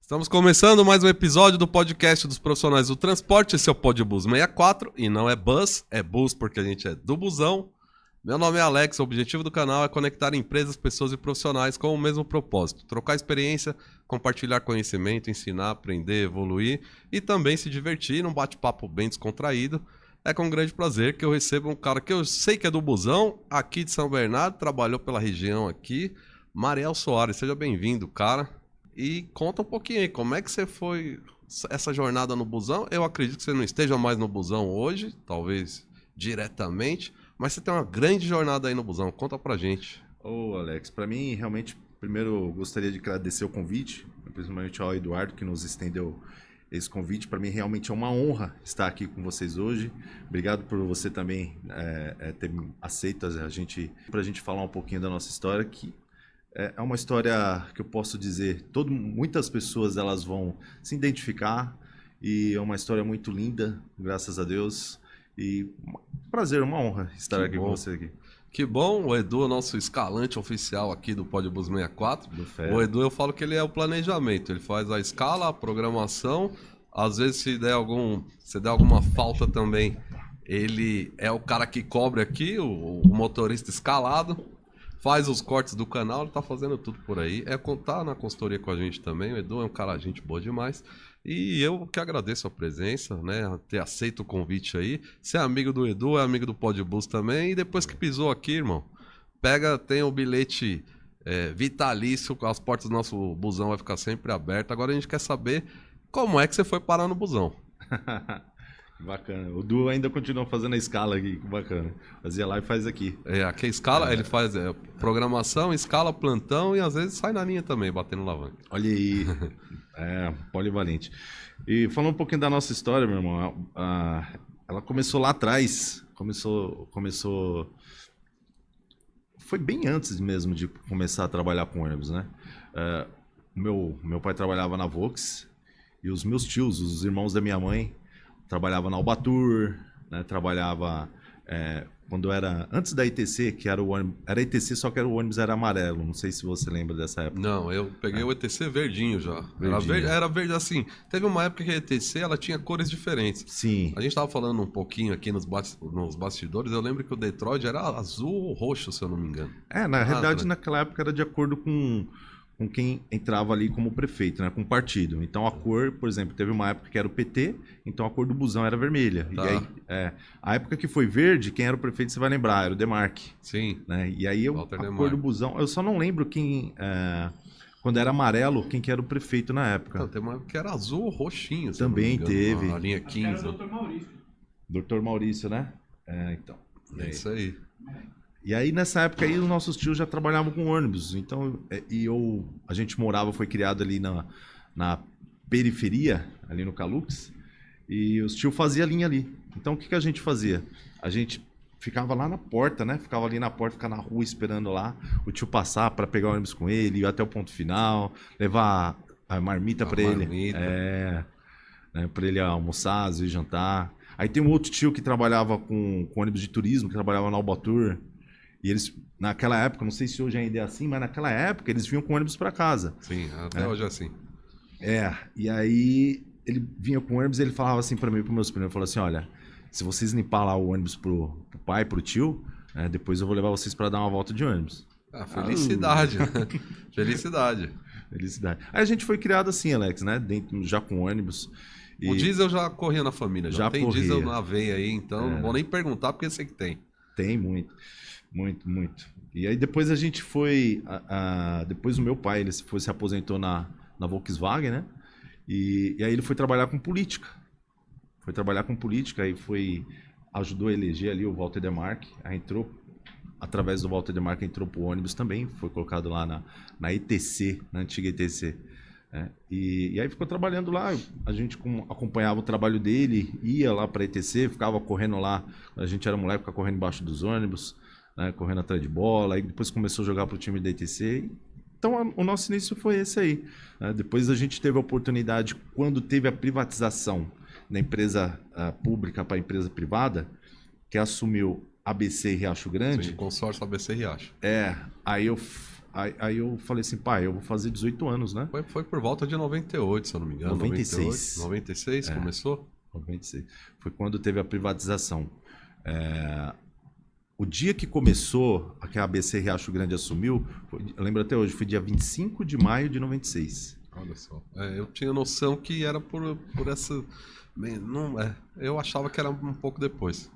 Estamos começando mais um episódio do podcast dos profissionais do transporte. Esse é o Podbus 64 e não é bus, é bus porque a gente é do busão. Meu nome é Alex, o objetivo do canal é conectar empresas, pessoas e profissionais com o mesmo propósito. Trocar experiência, compartilhar conhecimento, ensinar, aprender, evoluir e também se divertir num bate-papo bem descontraído. É com grande prazer que eu recebo um cara que eu sei que é do busão, aqui de São Bernardo, trabalhou pela região aqui, Mariel Soares. Seja bem-vindo, cara. E conta um pouquinho aí, como é que você foi essa jornada no busão? Eu acredito que você não esteja mais no busão hoje, talvez diretamente, mas você tem uma grande jornada aí no busão. Conta pra gente. Ô, Alex, para mim, realmente, primeiro eu gostaria de agradecer o convite, principalmente ao Eduardo que nos estendeu esse convite. Para mim, realmente é uma honra estar aqui com vocês hoje. Obrigado por você também ter aceito para a gente falar um pouquinho da nossa história, que é uma história que eu posso dizer, muitas pessoas elas vão se identificar e é uma história muito linda, graças a Deus. E prazer, uma honra estar aqui com você aqui. Que bom, o Edu é nosso escalante oficial aqui do Podbus 64. O Edu, eu falo que ele é o planejamento, ele faz a escala, a programação, às vezes se der alguma falta também, ele é o cara que cobre aqui, o motorista escalado, faz os cortes do canal, ele tá fazendo tudo por aí. Tá na consultoria com a gente também, o Edu é um cara gente boa demais. E eu que agradeço a presença, né? Ter aceito o convite aí. Ser amigo do Edu, é amigo do Podbus também. E depois que pisou aqui, irmão, tem o bilhete vitalício, as portas do nosso busão vai ficar sempre abertas. Agora a gente quer saber como é que você foi parar no busão. Bacana. O Du ainda continua fazendo a escala aqui, que bacana. Fazia lá e faz aqui. Aqui a escala, ele faz programação, escala, plantão e às vezes sai na linha também, batendo alavanca. Olha aí, polivalente. E falando um pouquinho da nossa história, meu irmão, ela começou lá atrás, foi bem antes mesmo de começar a trabalhar com ônibus, né? Meu pai trabalhava na Vox e os meus tios, os irmãos da minha mãe, trabalhava na Albatur, né? Trabalhava quando era antes da ETC, que era o ônibus, era ETC, só que o ônibus era amarelo. Não sei se você lembra dessa época. Não, eu peguei o ETC verdinho já. Verdinho. Era verde assim. Teve uma época que a ETC ela tinha cores diferentes. Sim. A gente tava falando um pouquinho aqui nos bastidores. Eu lembro que o Detroit era azul ou roxo, se eu não me engano. Na realidade, naquela época era de acordo com quem entrava ali como prefeito, né? Com o partido. Então a cor, por exemplo, teve uma época que era o PT, então a cor do busão era vermelha. Tá. E aí, a época que foi verde, quem era o prefeito, você vai lembrar, era o Demarque. Sim. Né? E aí cor do busão, eu só não lembro quem... quando era amarelo, quem que era o prefeito na época. Não, tem uma época que era azul ou roxinho. Também teve. A linha 15. Era o Dr. Maurício. Dr. Maurício, né? Então. É isso aí. E aí, nessa época aí, os nossos tios já trabalhavam com ônibus. Então, a gente foi criado ali na periferia, ali no Calux, e os tios faziam linha ali. Então, o que a gente fazia? A gente ficava lá na porta, né? Ficava ali na porta, ficava na rua esperando lá o tio passar para pegar o ônibus com ele, ir até o ponto final, levar a marmita para ele. Né, para ele almoçar, às vezes jantar. Aí tem um outro tio que trabalhava com ônibus de turismo, que trabalhava na Albatur. E eles, naquela época, não sei se hoje ainda é assim, mas naquela época eles vinham com ônibus para casa. Sim, até hoje é assim. E aí ele vinha com o ônibus e ele falava assim para mim e para meus primos, ele falou assim, olha, se vocês limpar lá o ônibus pro pai, pro tio, depois eu vou levar vocês para dar uma volta de ônibus. Felicidade. Felicidade. Aí a gente foi criado assim, Alex, né? Já com ônibus. O diesel já corria na família, já tem corria. Diesel na veia aí, então não vou nem perguntar porque eu sei que tem. Tem muito. Muito, muito. E aí depois a gente foi... depois o meu pai, ele se aposentou na Volkswagen, né? E aí ele foi trabalhar com política. Aí ajudou a eleger ali o Walter Demarque. Aí entrou, através do Walter Demarque, entrou pro ônibus também. Foi colocado lá na ETC, na antiga ETC. E aí ficou trabalhando lá. A gente acompanhava o trabalho dele, ia lá pra ETC, ficava correndo lá. A gente era moleque, ficava correndo embaixo dos ônibus. Né, correndo atrás de bola, aí depois começou a jogar para o time da ETC. Então o nosso início foi esse aí. Né? Depois a gente teve a oportunidade, quando teve a privatização da empresa pública para a empresa privada, que assumiu ABC e Riacho Grande. Sim, consórcio ABC e Riacho. Aí Aí eu falei assim, pai, eu vou fazer 18 anos, né? Foi por volta de 98, se eu não me engano. 96. 96 começou? 96. Foi quando teve a privatização. O dia que começou, que a ABC Riacho Grande assumiu, eu lembro até hoje, foi dia 25 de maio de 96. Olha só. Eu tinha noção que era por essa... Não, eu achava que era um pouco depois.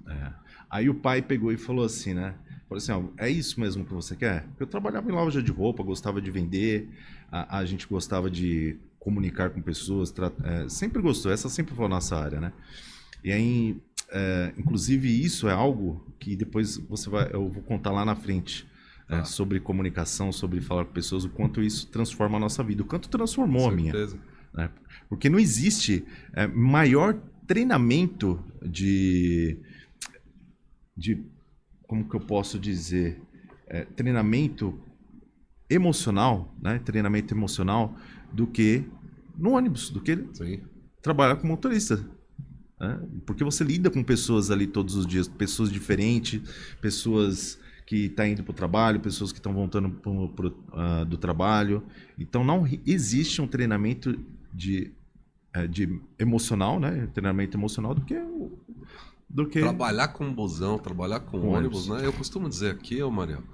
Aí o pai pegou e falou assim, né? Falou assim, ó, é isso mesmo que você quer? Eu trabalhava em loja de roupa, gostava de vender, a gente gostava de comunicar com pessoas, sempre gostou, essa sempre foi a nossa área, né? E aí, inclusive isso é algo que depois eu vou contar lá na frente, sobre comunicação, sobre falar com pessoas, o quanto isso transforma a nossa vida, o quanto transformou a minha. Né? Porque não existe maior treinamento de como que eu posso dizer, treinamento emocional, né? Treinamento emocional do que no ônibus, do que trabalhar com motorista. Né? Porque você lida com pessoas ali todos os dias, pessoas diferentes, pessoas que estão indo para o trabalho, pessoas que estão voltando do trabalho. Então não existe um treinamento de emocional, né? Treinamento emocional do que trabalhar com busão, trabalhar com ônibus, né? Eu costumo dizer aqui, Mariel,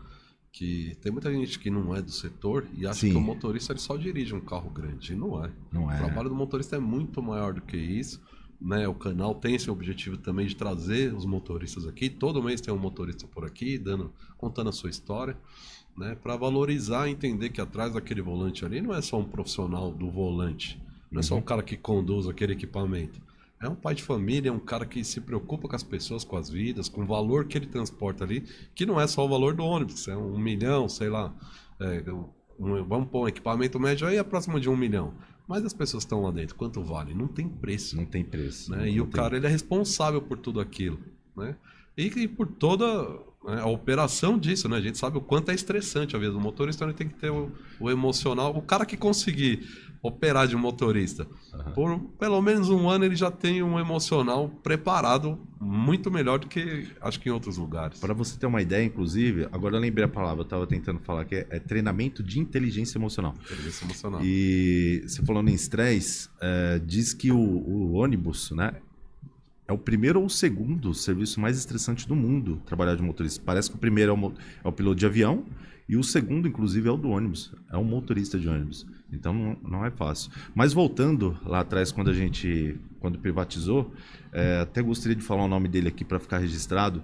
que tem muita gente que não é do setor e acha que o motorista ele só dirige um carro grande. E não é. Não é. O trabalho do motorista é muito maior do que isso. Né? O canal tem esse objetivo também de trazer os motoristas aqui. Todo mês tem um motorista por aqui, contando a sua história, né? Para valorizar e entender que atrás daquele volante ali não é só um profissional do volante, não é só um cara que conduz aquele equipamento. É um pai de família, é um cara que se preocupa com as pessoas, com as vidas, com o valor que ele transporta ali, que não é só o valor do ônibus, é 1 milhão, sei lá. Vamos pôr um equipamento médio aí, é próximo de 1 milhão. Mas as pessoas estão lá dentro, quanto vale? Não tem preço. Não tem preço. Né? E o cara ele é responsável por tudo aquilo. Né? E por toda a operação disso, né? A gente sabe o quanto é estressante a vida do motorista, ele tem que ter o emocional. O cara que conseguir operar de um motorista, por pelo menos 1 ano ele já tem um emocional preparado muito melhor do que acho que em outros lugares. Para você ter uma ideia, inclusive, agora eu lembrei a palavra, eu estava tentando falar que é treinamento de inteligência emocional. Inteligência emocional. E você falando em estresse, diz que o ônibus, né, é o primeiro ou o segundo serviço mais estressante do mundo trabalhar de motorista. Parece que o primeiro é o piloto de avião e o segundo, inclusive, é o do ônibus. É um motorista de ônibus. Então não é fácil. Mas voltando lá atrás, quando privatizou, até gostaria de falar o nome dele aqui para ficar registrado,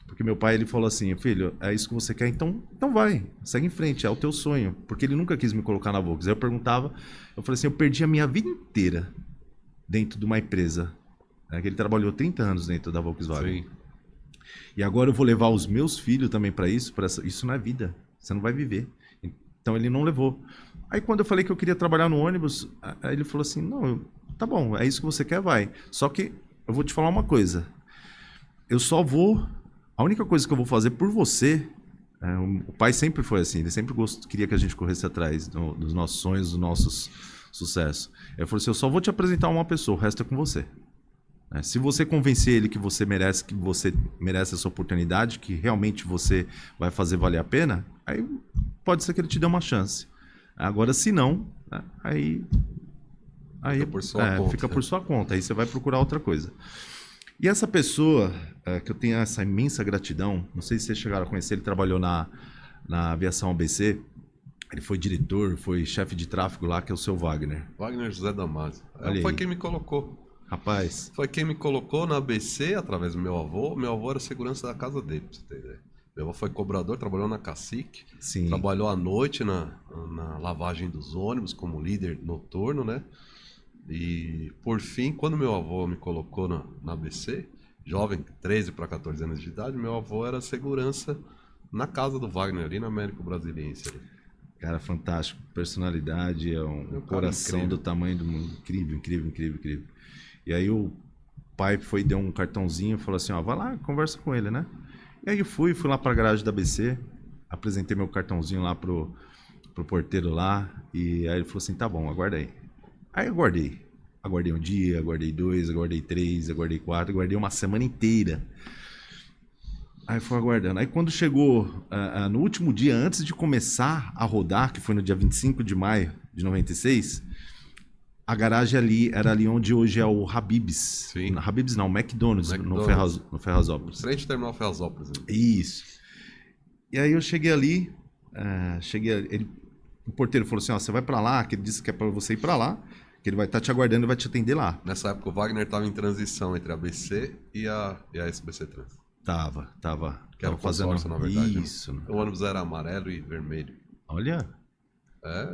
porque meu pai ele falou assim, filho, é isso que você quer? Então vai, segue em frente, é o teu sonho. Porque ele nunca quis me colocar na Volks. Aí eu perguntava, eu falei assim, eu perdi a minha vida inteira dentro de uma empresa. Que ele trabalhou 30 anos dentro da Volkswagen. Sim. E agora eu vou levar os meus filhos também para isso. Isso não é vida. Você não vai viver. Então ele não levou. Aí quando eu falei que eu queria trabalhar no ônibus, aí ele falou assim, não, tá bom, é isso que você quer, vai. Só que eu vou te falar uma coisa. A única coisa que eu vou fazer por você... o pai sempre foi assim, ele sempre queria que a gente corresse atrás dos nossos sonhos, dos nossos sucessos. Ele falou assim, eu só vou te apresentar uma pessoa, o resto é com você. Se você convencer ele que você merece essa oportunidade, que realmente você vai fazer valer a pena, aí pode ser que ele te dê uma chance. Agora, se não, aí fica por sua conta. Aí você vai procurar outra coisa. E essa pessoa, que eu tenho essa imensa gratidão, não sei se vocês chegaram a conhecer, ele trabalhou na aviação ABC, ele foi diretor, foi chefe de tráfego lá, que é o seu Wagner. Wagner José Damasio. Foi quem me colocou. Rapaz. Foi quem me colocou na ABC através do meu avô. Meu avô era segurança da casa dele, pra você ter ideia. Meu avô foi cobrador, trabalhou na Cacique. Sim. Trabalhou à noite na lavagem dos ônibus como líder noturno, né? E, por fim, quando meu avô me colocou na ABC, jovem, 13 para 14 anos de idade, meu avô era segurança na casa do Wagner, ali na Américo Brasiliense. Ali. Cara, fantástico. Personalidade, é um coração do tamanho do mundo. Incrível, incrível, incrível, incrível. E aí o pai deu um cartãozinho e falou assim, ó, vai lá, conversa com ele, né? E aí eu fui lá pra garagem da ABC, apresentei meu cartãozinho lá pro porteiro lá, e aí ele falou assim, tá bom, aguarda aí. Aí eu aguardei. Aguardei 1 dia, aguardei 2, aguardei 3, aguardei 4, aguardei uma semana inteira. Aí foi aguardando. Aí quando chegou no último dia, antes de começar a rodar, que foi no dia 25 de maio de 96, a garagem ali era ali onde hoje é o Habib's. Sim. Habib's não, McDonald's. McDonald's. No Ferrazópolis. Frente ao Terminal Ferrazópolis. Né? Isso. E aí eu cheguei ali, o porteiro falou assim, ó, você vai pra lá, que ele disse que é pra você ir pra lá, que ele vai estar te aguardando e vai te atender lá. Nessa época o Wagner estava em transição entre a BC e a SBC Trans. Tava Que era o consórcio, na verdade. Isso. Né? O ônibus era amarelo e vermelho. Olha.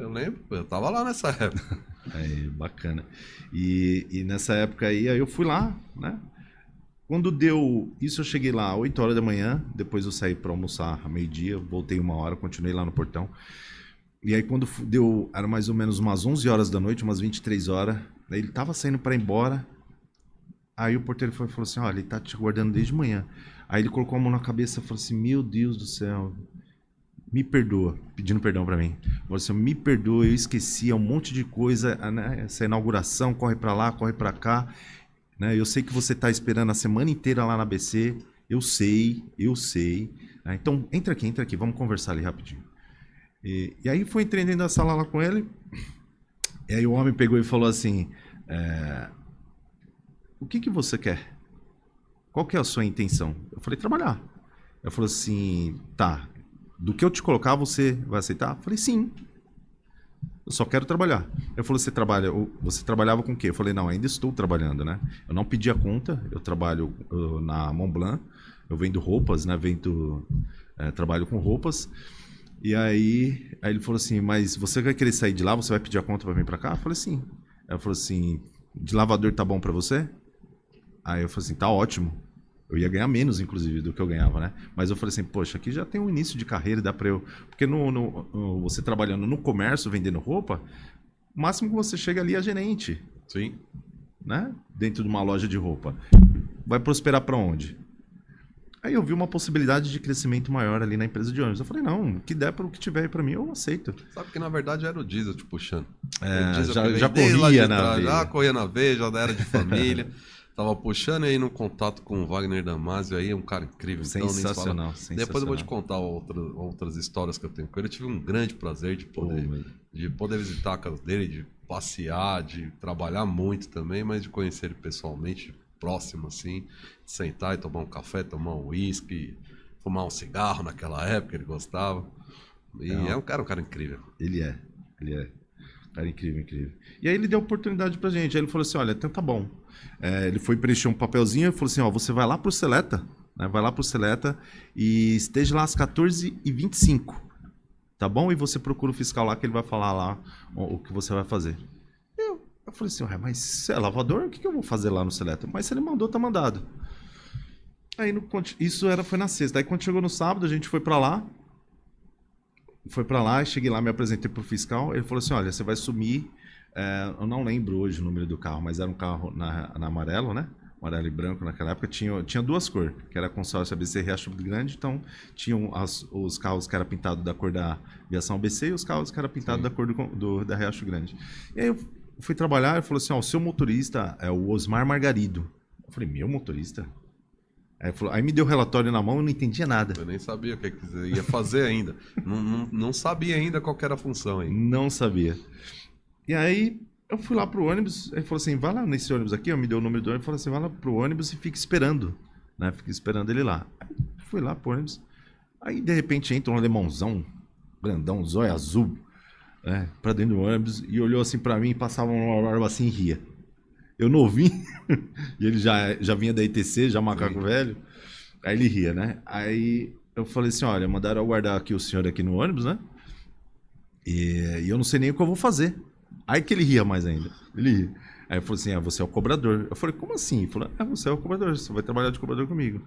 Eu lembro. Eu tava lá nessa época. Bacana. E nessa época aí eu fui lá, né? Quando deu isso, eu cheguei lá às 8 horas da manhã, depois eu saí para almoçar a meio-dia, voltei 1 hora, continuei lá no portão. E aí quando deu, era mais ou menos umas 11 horas da noite, umas 23 horas, aí ele tava saindo para ir embora, aí o porteiro falou assim, olha, ele tá te aguardando desde manhã. Aí ele colocou a mão na cabeça e falou assim, meu Deus do céu, me perdoa, pedindo perdão para mim. Falou assim, me perdoa, eu esqueci um monte de coisa, né? Essa inauguração, corre para lá, corre para cá. Né? Eu sei que você está esperando a semana inteira lá na BC, eu sei. Né? Então, entra aqui, vamos conversar ali rapidinho. E aí foi entrei dentro da sala lá com ele, e aí o homem pegou e falou assim, o que você quer? Qual que é a sua intenção? Eu falei, trabalhar. Ele falou assim, tá, do que eu te colocar, você vai aceitar? Eu falei, sim. Eu só quero trabalhar. Ele falou, você trabalhava com o quê? Eu falei, não, ainda estou trabalhando, né? Eu não pedi a conta, eu trabalho na Montblanc, eu vendo roupas, né? Trabalho com roupas. E aí ele falou assim, mas você vai querer sair de lá, você vai pedir a conta para vir para cá? Eu falei, sim. Ela falou assim, de lavador tá bom para você? Aí eu falei assim, tá ótimo. Eu ia ganhar menos, inclusive, do que eu ganhava, né? Mas eu falei assim, poxa, aqui já tem um início de carreira, dá pra eu... Porque você trabalhando no comércio, vendendo roupa, o máximo que você chega ali é gerente. Sim. Né? Dentro de uma loja de roupa. Vai prosperar pra onde? Aí eu vi uma possibilidade de crescimento maior ali na empresa de ônibus. Eu falei, não, o que der para o que tiver aí pra mim, eu aceito. Sabe que na verdade era o Diesel te puxando. Já corria na veia. Já corria na veia, já era de família. Tava puxando aí no contato com o Wagner Damasio aí, é um cara incrível. Sensacional, sensacional. Depois eu vou te contar outras histórias que eu tenho com ele. Eu tive um grande prazer de poder visitar a casa dele, de passear, de trabalhar muito também, mas de conhecer ele pessoalmente, próximo assim, de sentar e tomar um café, tomar um uísque, fumar um cigarro naquela época, ele gostava. E é um cara incrível. Ele é. Cara incrível. E aí ele deu oportunidade pra gente. Aí ele falou assim, olha, então tá bom. Ele foi preencher um papelzinho e falou assim, ó, você vai lá pro Seleta, né? Vai lá pro Seleta e esteja lá às 14h25, tá bom? E você procura o fiscal lá que ele vai falar lá o que você vai fazer. Eu falei assim, mas se é lavador, o que eu vou fazer lá no Seleta? Mas se ele mandou, tá mandado. Aí isso foi na sexta. Aí quando chegou no sábado, a gente foi pra lá, cheguei lá, me apresentei pro fiscal, ele falou assim, olha, você vai sumir, eu não lembro hoje o número do carro, mas era um carro na amarelo, né? Amarelo e branco naquela época, tinha duas cores, que era consórcio ABC Riacho Grande, então tinham os carros que era pintado da cor da aviação ABC e os carros que era pintado da cor da Riacho Grande. E aí eu fui trabalhar, ele falou assim, ó, o seu motorista é o Osmar Margarido. Eu falei, meu motorista? Aí me deu o relatório na mão e não entendia nada. Eu nem sabia o que você ia fazer ainda. não sabia ainda qual que era a função ainda. Não sabia. E aí eu fui lá pro ônibus, ele falou assim, vai lá nesse ônibus aqui, me deu o número do ônibus, falou assim, vai lá pro ônibus e fica esperando, né? Fica esperando ele lá. Aí, fui lá pro ônibus, aí de repente entra um alemãozão, grandão, zóio azul, pra dentro do ônibus, e olhou assim pra mim, passava uma barba assim e ria. Eu novinho, e ele já vinha da ITC, já macaco velho, aí ele ria, né? Aí eu falei assim, olha, mandaram eu guardar aqui o senhor aqui no ônibus, né? E eu não sei nem o que eu vou fazer. Aí que ele ria mais ainda. Ele ria. Aí eu falei assim, você é o cobrador. Eu falei, como assim? Ele falou, você é o cobrador, você vai trabalhar de cobrador comigo.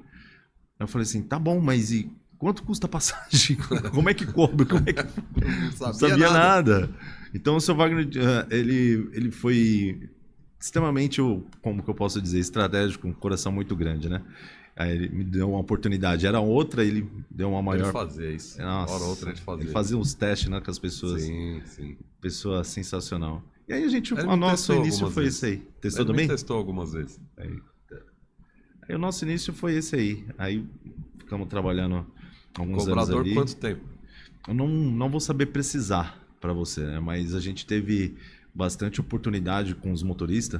Aí eu falei assim, tá bom, mas e quanto custa a passagem? Como é que cobra? Não sabia nada. Então o seu Wagner, ele foi extremamente, como que eu posso dizer, estratégico, com um coração muito grande, né? Aí ele me deu uma oportunidade, era outra, ele deu uma maior... Ele fazia isso, nossa, hora ou outra ele fazia. Ele fazia uns testes, né, com as pessoas. Sim. Pessoa sensacional. E aí o nosso início foi isso aí. Testou também? Ele testou algumas vezes. E o nosso início foi esse aí. Aí ficamos trabalhando alguns Cobrador, anos ali. quanto tempo? Eu não vou saber precisar para você, né? Mas a gente teve bastante oportunidade com os motoristas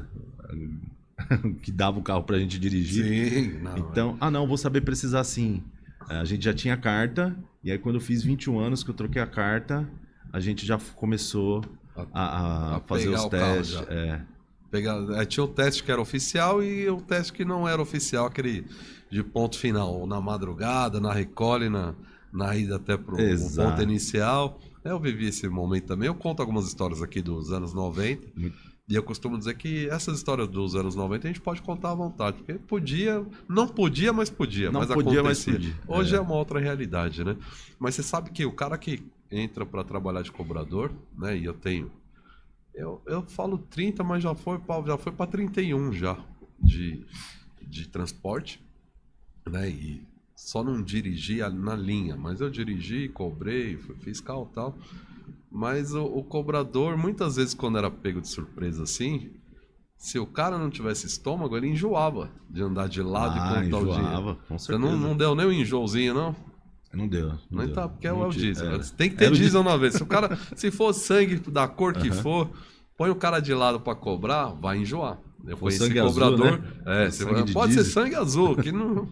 que davam o carro pra gente dirigir. Sim, não. Então, não, vou saber precisar sim. A gente já tinha carta, e aí quando eu fiz 21 anos que eu troquei a carta, a gente já começou a fazer pegar os o carro testes. já. Tinha o teste que era oficial e o teste que não era oficial, aquele de ponto final, na madrugada, na recolhe, na ida até pro Exato. ponto inicial. Eu vivi esse momento também. Eu conto algumas histórias aqui dos anos 90. E eu costumo dizer que essas histórias dos anos 90 a gente pode contar à vontade. Porque não podia, mas podia. Não mas podia, mas acontecia. podia. Hoje é uma outra realidade, né? Mas você sabe que o cara que entra para trabalhar de cobrador, né? E eu tenho... Eu falo 30, mas já foi para 31 já de transporte, né? E só não dirigi na linha, mas eu dirigi, cobrei, fui fiscal e tal. Mas o cobrador, muitas vezes, quando era pego de surpresa assim, se o cara não tivesse estômago, ele enjoava de andar de lado e contar o dinheiro. Com Você certeza. não deu nem um enjoozinho, não? Não deu. Não deu. tá, porque é Não o tinha- diesel. era. Tem que ter Era o diesel na vez. Se o cara, se for sangue da cor que for, põe o cara de lado pra cobrar, vai enjoar. Eu For conheci sangue cobrador. azul, né? Sangue de Pode ser diesel. sangue azul, que não.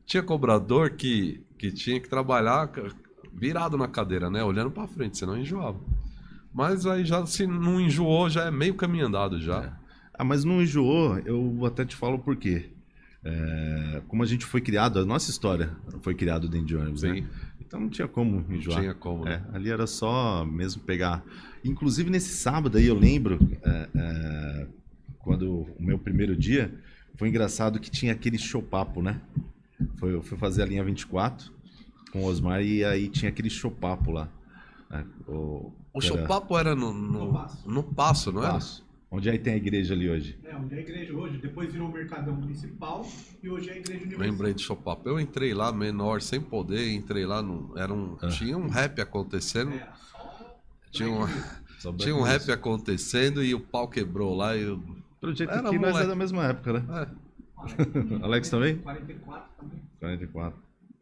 Tinha cobrador que tinha que trabalhar virado na cadeira, né? Olhando pra frente, senão enjoava. Mas aí já, se não enjoou, já é meio caminho andado já. Mas não enjoou, eu até te falo por quê. Como a gente foi criado, a nossa história foi criada dentro de ônibus, Sim. né? Então não tinha como enjoar. Tinha como, né? Ali era só mesmo pegar. Inclusive nesse sábado aí eu lembro, quando o meu primeiro dia, foi engraçado que tinha aquele chopapo, né? Eu fui fazer a linha 24 com o Osmar e aí tinha aquele chopapo lá. O chopapo era no Passo, não era? Passo. Onde aí tem a igreja ali hoje? Onde é a igreja hoje, depois virou o Mercadão Municipal e hoje é a igreja universal. Lembrei de chopapo. Eu entrei lá menor, sem poder, entrei lá, tinha um rap acontecendo. Tinha um rap acontecendo e o pau quebrou lá e eu... Pelo jeito Era que nós moleque. é da mesma época, né? Alex também? 44 também. 44.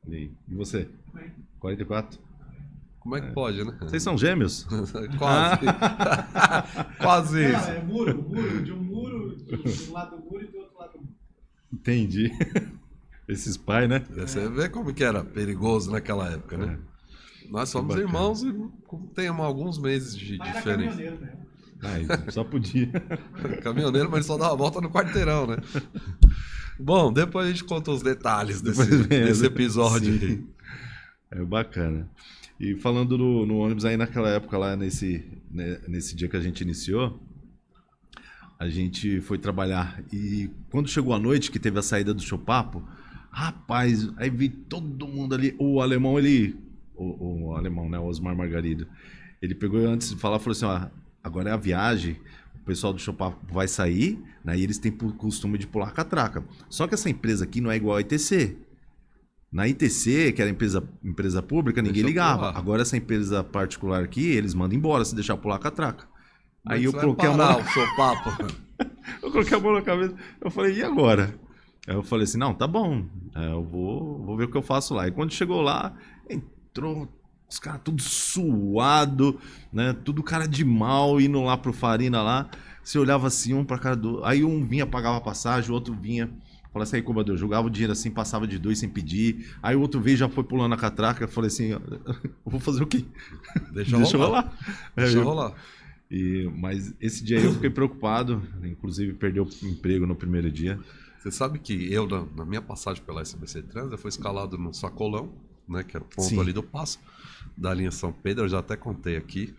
E você? Também. 44? Como é que pode, né? Vocês são gêmeos? Quase. Quase Não, isso. é muro, de um lado do muro e do outro lado do muro. Entendi. Esses pais, né? Você vê como que era perigoso naquela época, né? Nós somos bacana. irmãos e temos alguns meses de Pai era diferença. caminhoneiro, né? Só podia. Caminhoneiro, mas só dá uma volta no quarteirão, né? Bom, depois a gente conta os detalhes desse episódio. Sim. Bacana. E falando no ônibus aí naquela época lá, nesse dia que a gente iniciou, a gente foi trabalhar. E quando chegou a noite, que teve a saída do Chopapo, rapaz, aí vi todo mundo ali. O alemão, o alemão, né? O Osmar Margarido. Ele pegou antes de falar, falou assim, ó, agora é a viagem, o pessoal do Chopapo vai sair, né? E eles têm por costume de pular catraca. Só que essa empresa aqui não é igual a ITC. Na ITC, que era empresa pública, ninguém Deixa ligava. pular. Agora essa empresa particular aqui, eles mandam embora se deixar pular catraca. Aí eu Você vai coloquei a mão parar na... o chopapo. Eu coloquei a mão na cabeça, eu falei, e agora? Aí eu falei assim, não, tá bom, eu vou ver o que eu faço lá. E quando chegou lá, entrou os caras tudo suado, né? Tudo cara de mal, indo lá pro Farina lá. Você olhava assim, um pra cara do... Aí um vinha, pagava a passagem, o outro vinha... Falei assim, aí, cobrador, jogava o dinheiro assim, passava de 2 sem pedir. Aí o outro veio, já foi pulando a catraca. Eu falei assim, eu vou fazer o quê? Deixa rolar. Deixa rolar. Mas esse dia aí eu fiquei preocupado, inclusive perdeu o emprego no primeiro dia. Você sabe que eu, na minha passagem pela SBC Trans, eu fui escalado no Sacolão, né, que era o ponto Sim. ali do Passo, da linha São Pedro, eu já até contei aqui.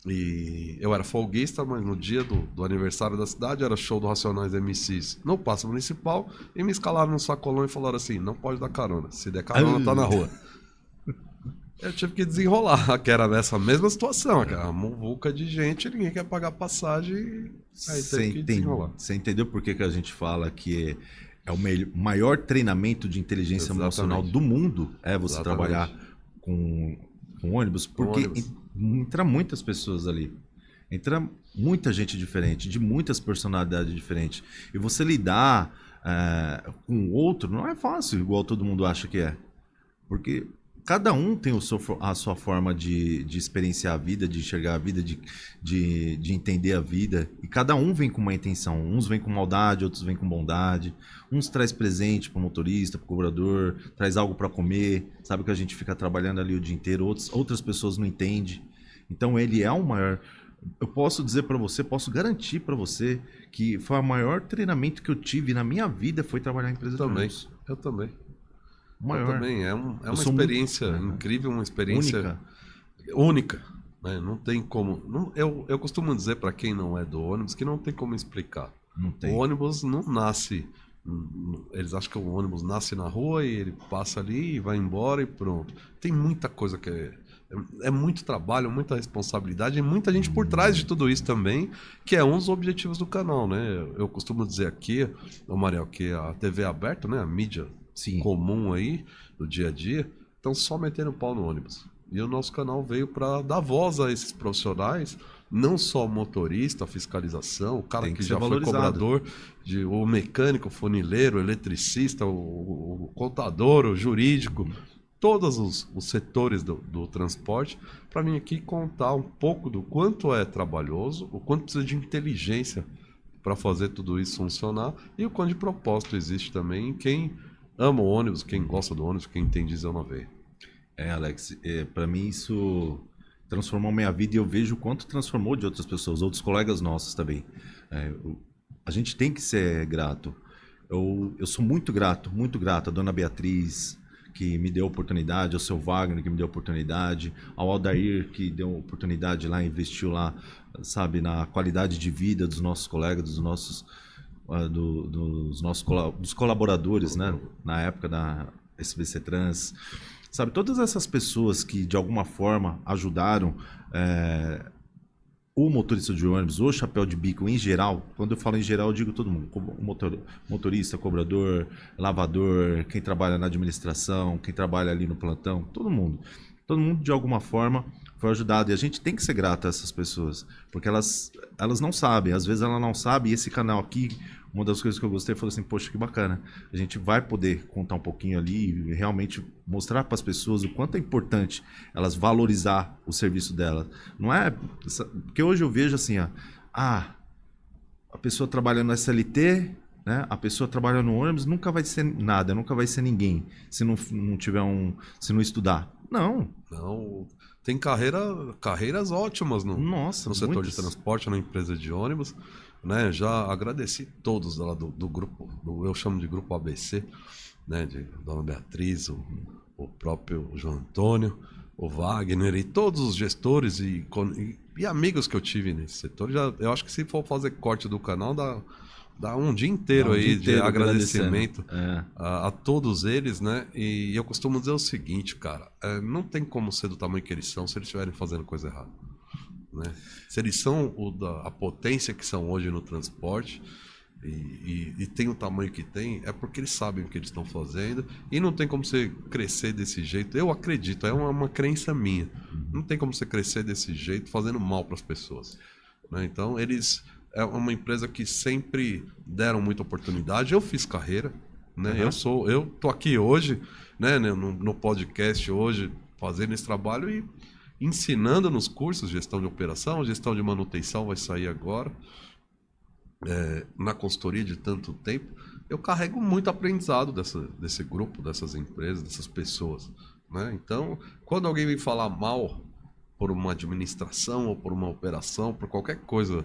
E eu era folguista, mas no dia do aniversário da cidade era show do Racionais MCs no Paço Municipal e me escalaram no Sacolão e falaram assim, não pode dar carona, se der carona tá na rua. Eu tive que desenrolar, que era nessa mesma situação, aquela muvuca de gente, ninguém quer pagar passagem, aí teve que desenrolar. Você entendeu por que a gente fala que é o maior treinamento de inteligência emocional do mundo? É você Exatamente. trabalhar com ônibus? Porque ônibus. entra muitas pessoas ali. Entra muita gente diferente, de muitas personalidades diferentes. E você lidar com o outro, não é fácil, igual todo mundo acha que é. Porque cada um tem a sua forma de experienciar a vida, de enxergar a vida, de entender a vida. E cada um vem com uma intenção. Uns vêm com maldade, outros vêm com bondade. Uns traz presente para o motorista, para o cobrador, traz algo para comer. Sabe que a gente fica trabalhando ali o dia inteiro, outras pessoas não entendem. Então ele é o maior. Eu posso dizer para você, posso garantir para você que foi o maior treinamento que eu tive na minha vida foi trabalhar em empresa de ônibus. Eu também. Maior. Eu também. É uma experiência incrível, uma experiência única. Né? Não tem como. Eu costumo dizer para quem não é do ônibus que não tem como explicar. Não tem. O ônibus não nasce. Eles acham que o ônibus nasce na rua e ele passa ali e vai embora e pronto. Tem muita coisa que é muito trabalho, muita responsabilidade e muita gente por trás de tudo isso também, que é um dos objetivos do canal, né? Eu costumo dizer aqui, Mariel, que a TV aberta, né? A mídia comum aí, do dia a dia, estão só metendo pau no ônibus. E o nosso canal veio para dar voz a esses profissionais, não só motorista, fiscalização, o cara que já foi cobrador, o mecânico, o funileiro, o eletricista, o contador, o jurídico, todos os setores do transporte, para vir aqui contar um pouco do quanto é trabalhoso, o quanto precisa de inteligência para fazer tudo isso funcionar e o quanto de propósito existe também em quem ama o ônibus, quem gosta do ônibus, quem tem diesel na veia. Alex, para mim isso transformou minha vida e eu vejo o quanto transformou de outras pessoas, outros colegas nossos também. A gente tem que ser grato. Eu sou muito grato à dona Beatriz, que me deu oportunidade, ao seu Wagner, que me deu oportunidade, ao Aldair, que deu oportunidade lá, investiu lá, sabe, na qualidade de vida dos nossos colegas, dos nossos colaboradores, né, na época da SBC Trans. Sabe, todas essas pessoas que de alguma forma ajudaram o motorista de ônibus, o chapéu de bico em geral, quando eu falo em geral eu digo todo mundo, motorista, cobrador, lavador, quem trabalha na administração, quem trabalha ali no plantão, todo mundo de alguma forma foi ajudado e a gente tem que ser grato a essas pessoas, porque elas não sabem, às vezes ela não sabe, e esse canal aqui, uma das coisas que eu gostei foi assim, poxa, que bacana, a gente vai poder contar um pouquinho ali e realmente mostrar para as pessoas o quanto é importante elas valorizar o serviço delas. Não é... Porque hoje eu vejo assim, a pessoa trabalha no SLT, né? A pessoa trabalha no ônibus, nunca vai ser nada, nunca vai ser ninguém, se não tiver se não estudar. Não. Tem carreiras ótimas no setor de transporte, na empresa de ônibus. Né, já agradeci todos lá do grupo, eu chamo de grupo ABC, né, de Dona Beatriz, o próprio João Antônio, o Wagner e todos os gestores e amigos que eu tive nesse setor. Eu acho que se for fazer corte do canal, dá um dia inteiro de agradecimento a todos eles, né? E eu costumo dizer o seguinte, cara, não tem como ser do tamanho que eles são se eles estiverem fazendo coisa errada. Né? Se eles são a potência que são hoje no transporte e tem o tamanho que tem, é porque eles sabem o que eles estão fazendo e não tem como você crescer desse jeito. Eu acredito, é uma crença minha. Não tem como você crescer desse jeito fazendo mal para as pessoas. Né? Então, é uma empresa que sempre deram muita oportunidade. Eu fiz carreira, né? Eu tô aqui hoje, né, no podcast hoje, fazendo esse trabalho e ensinando nos cursos gestão de operação, gestão de manutenção vai sair agora, na consultoria de tanto tempo. Eu carrego muito aprendizado desse grupo, dessas empresas, dessas pessoas. Né? Então, quando alguém vem falar mal por uma administração ou por uma operação, por qualquer coisa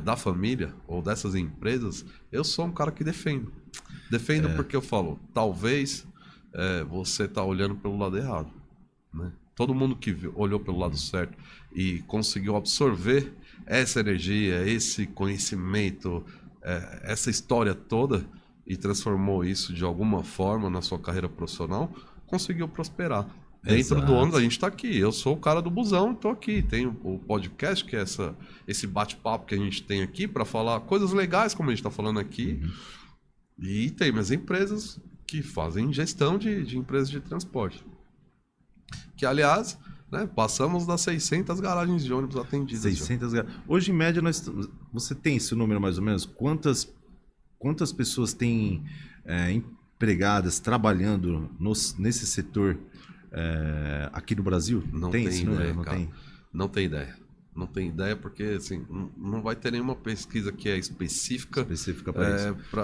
da família ou dessas empresas, eu sou um cara que defendo. Defendo porque eu falo, talvez você está olhando pelo lado errado. Né? Todo mundo que olhou pelo lado certo e conseguiu absorver essa energia, esse conhecimento, essa história toda e transformou isso de alguma forma na sua carreira profissional, conseguiu prosperar. Dentro do ônibus a gente está aqui. Eu sou o cara do busão, estou aqui. Tem o podcast, que é esse bate-papo que a gente tem aqui para falar coisas legais, como a gente está falando aqui. E tem minhas empresas que fazem gestão de empresas de transporte. Que, aliás, né, passamos das 600 garagens de ônibus atendidas. 600 garagens. Hoje, em média, você tem esse número mais ou menos? Quantas quantas pessoas têm empregadas trabalhando nesse setor aqui no Brasil? Não tem tem esse número? ideia, Não cara. tem? Não tem ideia. Não tem ideia porque assim, não vai ter nenhuma pesquisa que é específica Específica para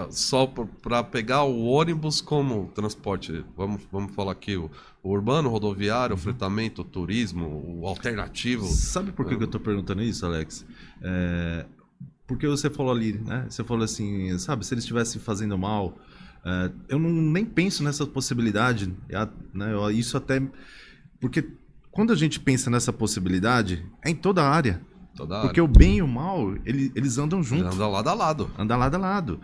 isso. só para pegar o ônibus como transporte. Vamos falar aqui o urbano, o rodoviário, o fretamento, o turismo, o alternativo. Sabe por que eu tô perguntando isso, Alex? Porque você falou ali, né? Você falou assim, sabe, se eles estivessem fazendo mal, eu nem penso nessa possibilidade, né? Isso até... Porque quando a gente pensa nessa possibilidade, é em toda a área. Toda Porque área. o bem e o mal, eles andam juntos. Anda lado a lado. Anda lado a lado.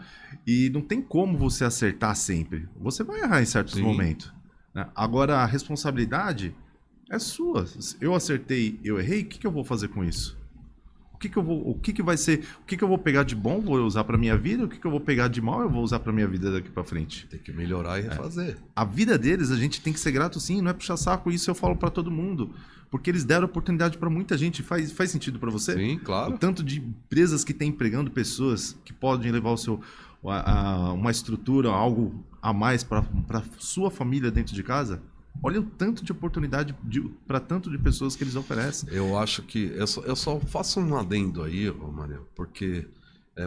E não tem como você acertar sempre. Você vai errar em certos Sim. momentos, né? Agora, a responsabilidade é sua. Eu acertei, eu errei, o que eu vou fazer com isso? O que vai ser, o que eu vou pegar de bom, vou usar para minha vida, o que eu vou pegar de mal, eu vou usar para minha vida daqui para frente. Tem que melhorar e refazer. A vida deles, a gente tem que ser grato sim, não é puxar saco, isso eu falo para todo mundo, porque eles deram oportunidade para muita gente. Faz sentido para você? Sim, claro. O tanto de empresas que têm empregando pessoas que podem levar uma estrutura, algo a mais para sua família dentro de casa. Olha o tanto de oportunidade para tanto de pessoas que eles oferecem. Eu acho que... Eu só faço um adendo aí, Manuel, porque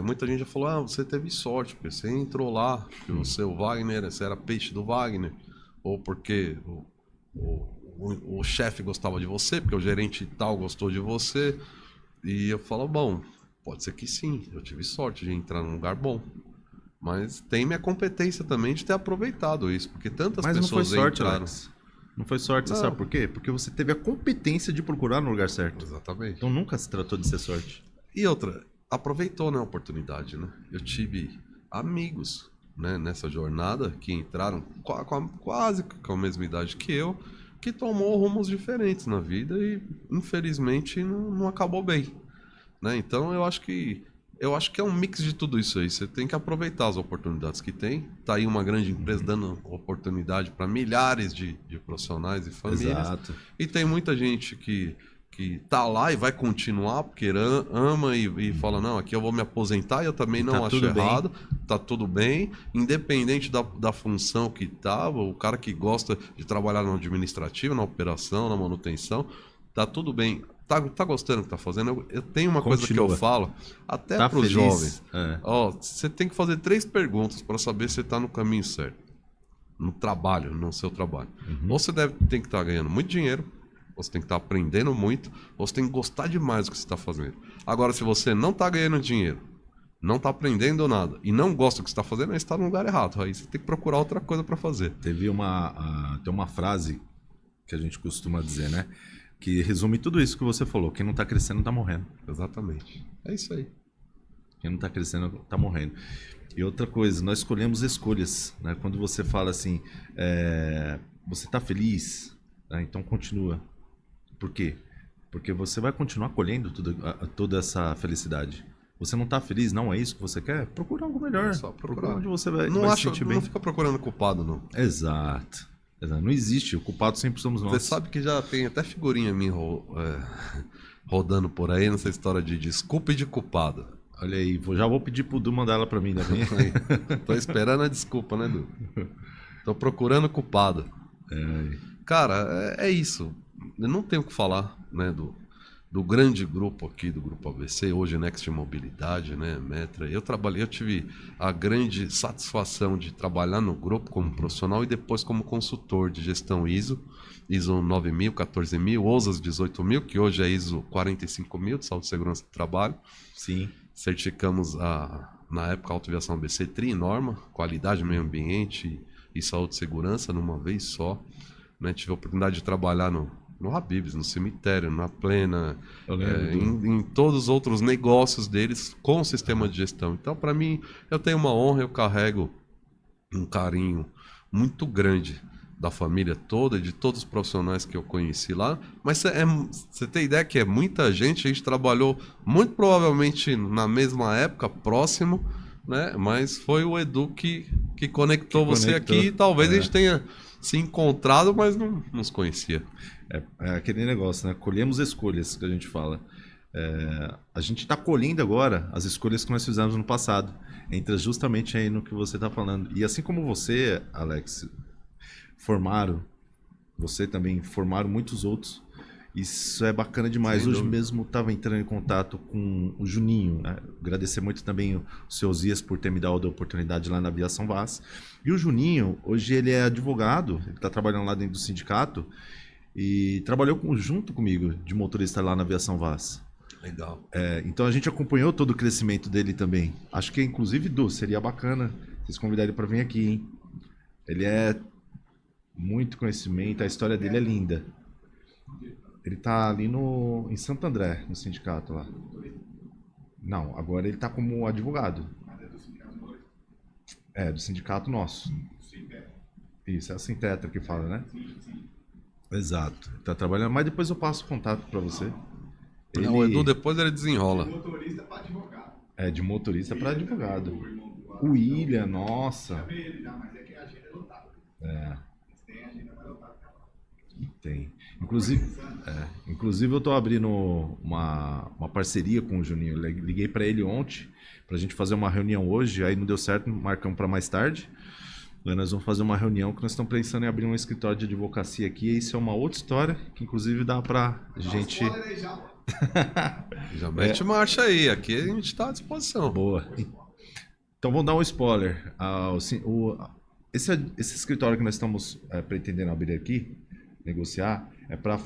muita gente já falou, você teve sorte, porque você entrou lá, que o Wagner, você era peixe do Wagner, ou porque o chefe gostava de você, porque o gerente tal gostou de você. E eu falo, bom, pode ser que sim, eu tive sorte de entrar num lugar bom. Mas tem minha competência também de ter aproveitado isso, porque tantas Mas não foi pessoas sorte, entraram... Alex. Não foi sorte, você Não. sabe por quê? Porque você teve a competência de procurar no lugar certo. Exatamente. Então nunca se tratou de ser sorte. E outra, aproveitou, né, a oportunidade, né? Eu tive amigos, né, nessa jornada que entraram quase com a mesma idade que eu, que tomou rumos diferentes na vida e infelizmente não acabou bem, né? Então eu acho que é um mix de tudo isso aí. Você tem que aproveitar as oportunidades que tem. Tá aí uma grande empresa dando oportunidade para milhares de profissionais e famílias. Exato. E tem muita gente que tá lá e vai continuar porque ama e fala, não, aqui eu vou me aposentar e eu também E não tá acho tudo bem. errado. Tá tudo bem, independente da função que tava, o cara que gosta de trabalhar no administrativo, na operação, na manutenção, tá tudo bem. Tá gostando do que tá fazendo? Eu tenho uma coisa que eu Continua. falo, até Tá pros feliz? jovens. É. Ó, você tem que fazer 3 perguntas para saber se você tá no caminho certo. No trabalho, no seu trabalho. Ou você tem que estar ganhando muito dinheiro, ou você tem que estar aprendendo muito, ou você tem que gostar demais do que você está fazendo. Agora, se você não tá ganhando dinheiro, não tá aprendendo nada e não gosta do que você está fazendo, aí você tá no lugar errado. Aí você tem que procurar outra coisa para fazer. Tem uma frase que a gente costuma dizer, né? Que resume tudo isso que você falou. Quem não tá crescendo tá morrendo. Exatamente. É isso aí. Quem não tá crescendo tá morrendo. E outra coisa, nós escolhemos escolhas, né? Quando você fala assim, você tá feliz, né? Então continua. Por quê? Porque você vai continuar colhendo toda essa felicidade. Você não tá feliz, não é isso que você quer? Procura algo melhor. É só procurar. Onde você vai Não, se sentir bem. não fica procurando culpado, não. Exato. Não existe. O culpado sempre somos nós. Você sabe que já tem até figurinha minha rodando por aí nessa história de desculpa e de culpado. Olha aí, já vou pedir pro Du mandar ela pra mim também. Tô esperando a desculpa, né, Du? Tô procurando culpado. Cara, é isso. Eu não tenho o que falar, né, do grande grupo aqui, do Grupo ABC, hoje Next Mobilidade, né, Metra. Eu tive a grande satisfação de trabalhar no grupo como profissional e depois como consultor de gestão ISO 9000, 14000, OSAS 18000, que hoje é ISO 45000 de saúde e segurança do trabalho. Sim. Certificamos na época a autoaviação ABC TRI, norma, qualidade, meio ambiente e saúde e segurança numa vez só. Né? Tive a oportunidade de trabalhar no Habib's, no cemitério, na Plena, Eu lembro em todos os outros negócios deles com o sistema de gestão. Então, para mim, eu tenho uma honra, eu carrego um carinho muito grande da família toda, de todos os profissionais que eu conheci lá. Mas você tem ideia que é muita gente, a gente trabalhou muito provavelmente na mesma época, próximo, né? Mas foi o Edu que conectou você aqui e talvez a gente tenha se encontrado, mas não nos conhecia. É aquele negócio, né? Colhemos escolhas, que a gente fala. A gente está colhendo agora as escolhas que nós fizemos no passado. entra justamente aí no que você está falando. E assim como você, Alex, você também formaram muitos outros. Isso é bacana demais. Sem Hoje dúvida. mesmo estava entrando em contato com o Juninho, né? Agradecer muito também o seu Zias por ter me dado a oportunidade lá na Aviação VAS. E o Juninho, hoje ele é advogado, ele está trabalhando lá dentro do sindicato e trabalhou junto comigo de motorista lá na Aviação VAS. Legal. Então a gente acompanhou todo o crescimento dele também. Acho que inclusive, Du, seria bacana vocês convidarem ele para vir aqui, hein? Ele é muito conhecimento, a história dele é linda. Ele tá ali em Santo André, no sindicato lá. Não, agora ele tá como advogado. Do sindicato nosso. Isso, é a Sintetra que fala, né? Exato. Ele tá trabalhando, mas depois eu passo o contato para você. Não, o Edu depois ele desenrola. Motorista para advogado. De motorista para advogado. O William, nossa. Chamei ele já, mas é que a agenda é lotada. Tem agenda mais lotada. Tem. Inclusive eu tô abrindo uma parceria com o Juninho. Liguei para ele ontem pra gente fazer uma reunião hoje, aí não deu certo, marcamos para mais tarde. Aí nós vamos fazer uma reunião que nós estamos pensando em abrir um escritório de advocacia aqui, e isso é uma outra história que inclusive dá pra gente... Já mete marcha aí, aqui a gente tá à disposição. Boa. Então vamos dar um spoiler. Esse escritório que nós estamos pretendendo abrir aqui, negociar, é para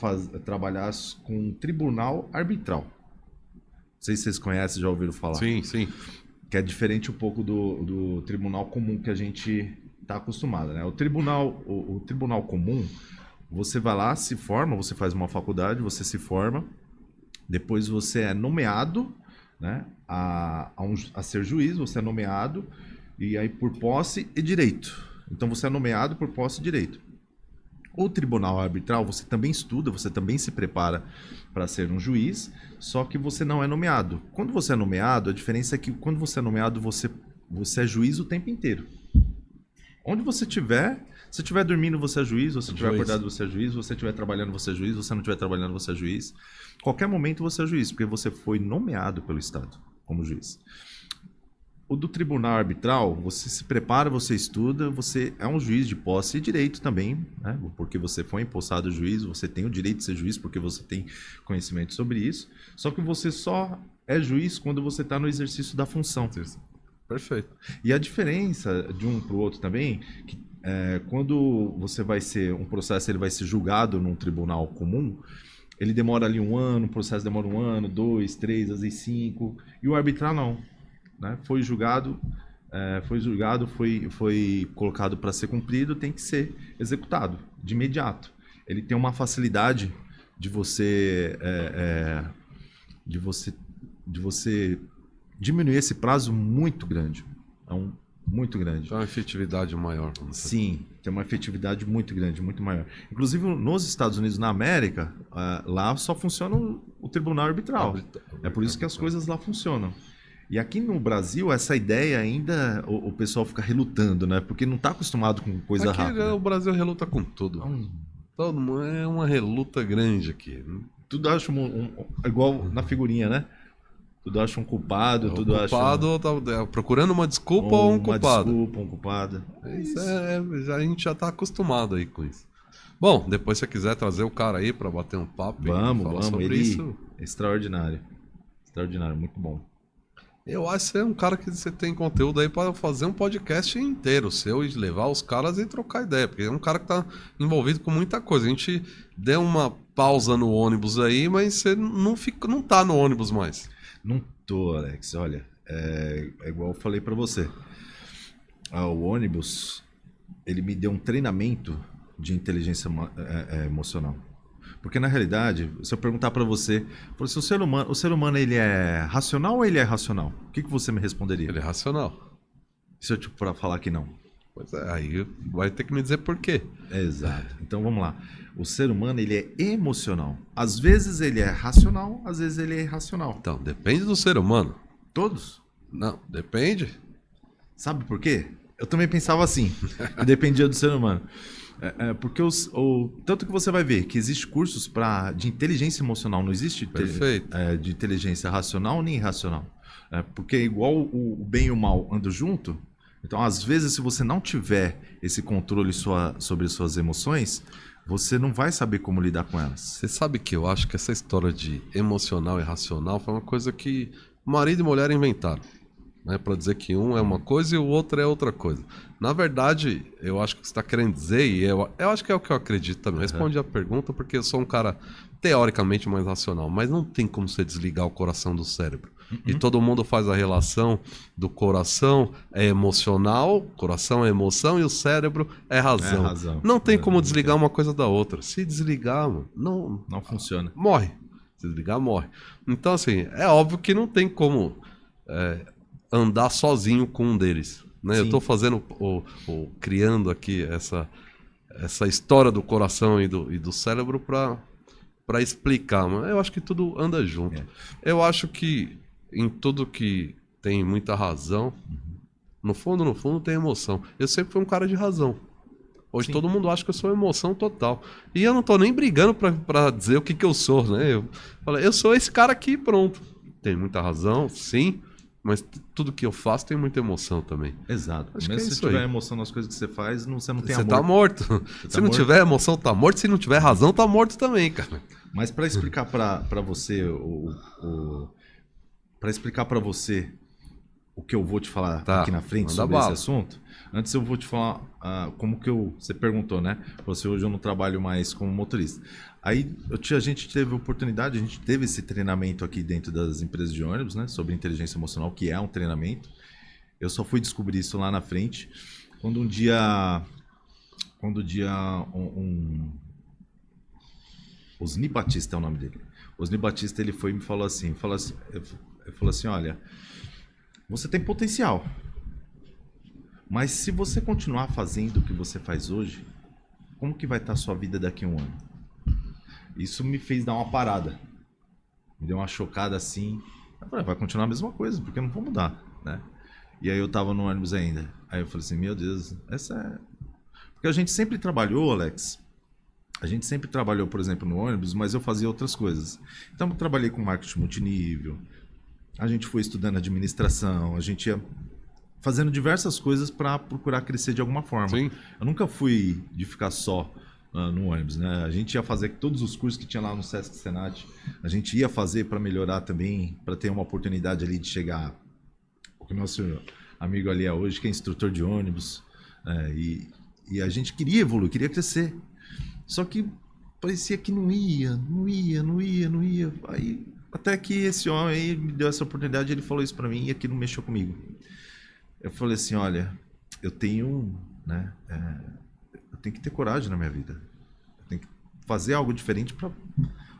trabalhar com um tribunal arbitral. Não sei se vocês conhecem, já ouviram falar. Sim, sim. Que é diferente um pouco do tribunal comum que a gente está acostumado, né? O tribunal comum, você vai lá, se forma, você faz uma faculdade, você se forma, depois você é nomeado, né, a ser juiz, você é nomeado, e aí por posse e direito. Então você é nomeado por posse e direito. O tribunal arbitral, você também estuda, você também se prepara para ser um juiz, só que você não é nomeado. Quando você é nomeado, a diferença é que quando você é nomeado, você é juiz o tempo inteiro. Onde você estiver, se estiver dormindo, você é juiz, se você estiver acordado, você é juiz, se você estiver trabalhando, você é juiz, se você não estiver trabalhando, você é juiz. Qualquer momento você é juiz, porque você foi nomeado pelo Estado como juiz. O do tribunal arbitral, você se prepara, você estuda, você é um juiz de posse e direito também, né? Porque você foi empossado juiz, você tem o direito de ser juiz porque você tem conhecimento sobre isso. Só que você só é juiz quando você está no exercício da função. Perfeito. E a diferença de um para o outro também, que quando você vai ser, um processo ele vai ser julgado num tribunal comum, ele demora ali 1 ano, o processo demora 1 ano, 2, 3, às vezes 5, e o arbitral não. Né? Foi julgado, foi colocado para ser cumprido, tem que ser executado de imediato. Ele tem uma facilidade de você diminuir esse prazo muito grande. Muito grande. Então, uma efetividade maior. Sim, tem uma efetividade muito grande, muito maior. Inclusive, nos Estados Unidos, na América, lá só funciona o tribunal arbitral. É por isso que as coisas lá funcionam. E aqui no Brasil, essa ideia ainda, o pessoal fica relutando, né? Porque não está acostumado com coisa aqui, rápida. O Brasil reluta com tudo. Todo mundo é uma reluta grande aqui. Tudo acha igual na figurinha, né? Tudo acha um culpado, tudo acha... O culpado tá procurando uma desculpa ou um culpado. Uma desculpa, um culpado. A gente já tá acostumado aí com isso. Bom, depois se você quiser trazer o cara aí pra bater um papo e falar sobre ele isso. É extraordinário. Extraordinário, muito bom. Eu acho que você é um cara que você tem conteúdo aí pra fazer um podcast inteiro seu e levar os caras e trocar ideia. Porque é um cara que tá envolvido com muita coisa. A gente deu uma pausa no ônibus aí, mas você não tá no ônibus mais. Não tô, Alex. Olha, é igual eu falei pra você. O ônibus, ele me deu um treinamento de inteligência emocional. Porque na realidade, se eu perguntar pra você, se o ser humano ele é racional ou ele é irracional? O que você me responderia? Ele é racional. Se eu para falar que não? Pois é, aí vai ter que me dizer por quê. Exato. Então vamos lá. O ser humano ele é emocional. Às vezes ele é racional, às vezes ele é irracional. Então, depende do ser humano. Todos? Não, depende. Sabe por quê? Eu também pensava assim, que dependia do ser humano. Porque tanto que você vai ver que existe cursos de inteligência emocional, não existe Perfeito. de inteligência racional nem irracional. Porque igual o bem e o mal andam junto, então às vezes se você não tiver esse controle sobre suas emoções, você não vai saber como lidar com elas. Você sabe que eu acho que essa história de emocional e racional foi uma coisa que marido e mulher inventaram. Né, para dizer que um é uma coisa e o outro é outra coisa. Na verdade, eu acho que você está querendo dizer, e eu acho que é o que eu acredito também. Respondi a pergunta porque eu sou um cara teoricamente mais racional, mas não tem como você desligar o coração do cérebro. E todo mundo faz a relação do coração é emocional, coração é emoção e o cérebro é razão. É razão. Não tem como desligar uma coisa da outra. Se desligar, mano, Não funciona. morre. Se desligar, morre. Então, assim, é óbvio que não tem como andar sozinho com um deles. Né? Eu tô fazendo, criando aqui essa história do coração e do cérebro para explicar. Mas eu acho que tudo anda junto. Eu acho que em tudo que tem muita razão, no fundo tem emoção. Eu sempre fui um cara de razão. Hoje todo mundo acha que eu sou emoção total. E eu não tô nem brigando pra dizer o que eu sou, né? Eu sou esse cara aqui, pronto. Tem muita razão, sim. Mas tudo que eu faço tem muita emoção também. Exato. Acho Mesmo que é se isso tiver aí. emoção nas coisas que você faz, você não tem Você amor. tá morto. Se não tiver emoção, tá morto. Se não tiver razão, tá morto também, cara. Mas para explicar para você para explicar para você o que eu vou te falar Tá, aqui na frente manda sobre bala. esse assunto, antes eu vou te falar como que você perguntou, né? Você hoje eu não trabalho mais como motorista. Aí a gente teve oportunidade, a gente teve esse treinamento aqui dentro das empresas de ônibus, né? Sobre inteligência emocional, que é um treinamento. Eu só fui descobrir isso lá na frente, quando um dia Osni Batista é o nome dele. Osni Batista, ele foi e me falou assim, ele falou assim, olha, você tem potencial, mas se você continuar fazendo o que você faz hoje, como que vai estar a sua vida daqui a um ano? Isso me fez dar uma parada, me deu uma chocada assim. Eu falei, vai continuar a mesma coisa, porque eu não vou mudar, né? E aí eu tava no ônibus ainda. Aí eu falei assim, meu Deus, essa é... Porque a gente sempre trabalhou, Alex, por exemplo, no ônibus, mas eu fazia outras coisas. Então eu trabalhei com marketing multinível, a gente foi estudando administração, a gente ia fazendo diversas coisas para procurar crescer de alguma forma. Sim. Eu nunca fui de ficar só no ônibus, né? A gente ia fazer todos os cursos que tinha lá no Sesc Senat, a gente ia fazer para melhorar também, para ter uma oportunidade ali de chegar. O nosso amigo ali é hoje, que é instrutor de ônibus, e a gente queria evoluir, queria crescer. Só que parecia que não ia. Aí, até que esse homem aí me deu essa oportunidade, ele falou isso pra mim e aquilo mexeu comigo. Eu falei assim, olha, eu tenho que ter coragem na minha vida. Eu tenho que fazer algo diferente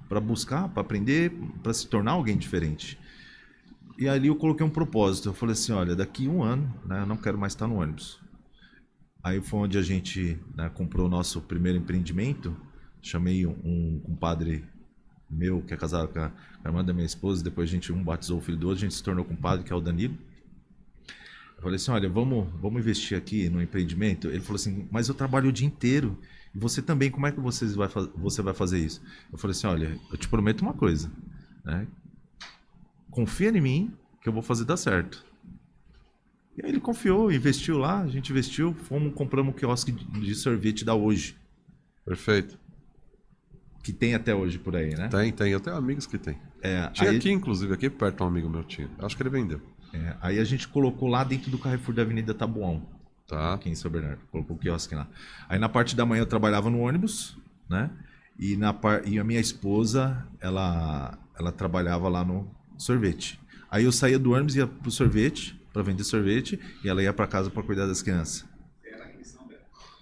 para buscar, para aprender, para se tornar alguém diferente. E ali eu coloquei um propósito. Eu falei assim, olha, daqui um ano, né, eu não quero mais estar no ônibus. Aí foi onde a gente comprou o nosso primeiro empreendimento. Chamei um compadre meu, que é casado com a irmã da minha esposa. Depois a gente batizou o filho do outro, a gente se tornou compadre, que é o Danilo. Eu falei assim, olha, vamos investir aqui no empreendimento? Ele falou assim, mas eu trabalho o dia inteiro. E você também, como é que você vai fazer isso? Eu falei assim, olha, eu te prometo uma coisa, né? Confia em mim que eu vou fazer dar certo. E aí ele confiou, investiu lá, a gente investiu, compramos um quiosque de sorvete da Hoje. Perfeito. Que tem até hoje por aí, né? Tem. Eu tenho amigos que tem. Tinha aí, aqui, inclusive, aqui perto um amigo meu tinha. Acho que ele vendeu. Aí a gente colocou lá dentro do Carrefour da Avenida Taboão. Tá. Aqui em São Bernardo. Colocou o quiosque lá. Aí na parte da manhã eu trabalhava no ônibus, né? E a minha esposa, ela trabalhava lá no sorvete. Aí eu saía do ônibus, ia pro sorvete, para vender sorvete, e ela ia para casa para cuidar das crianças.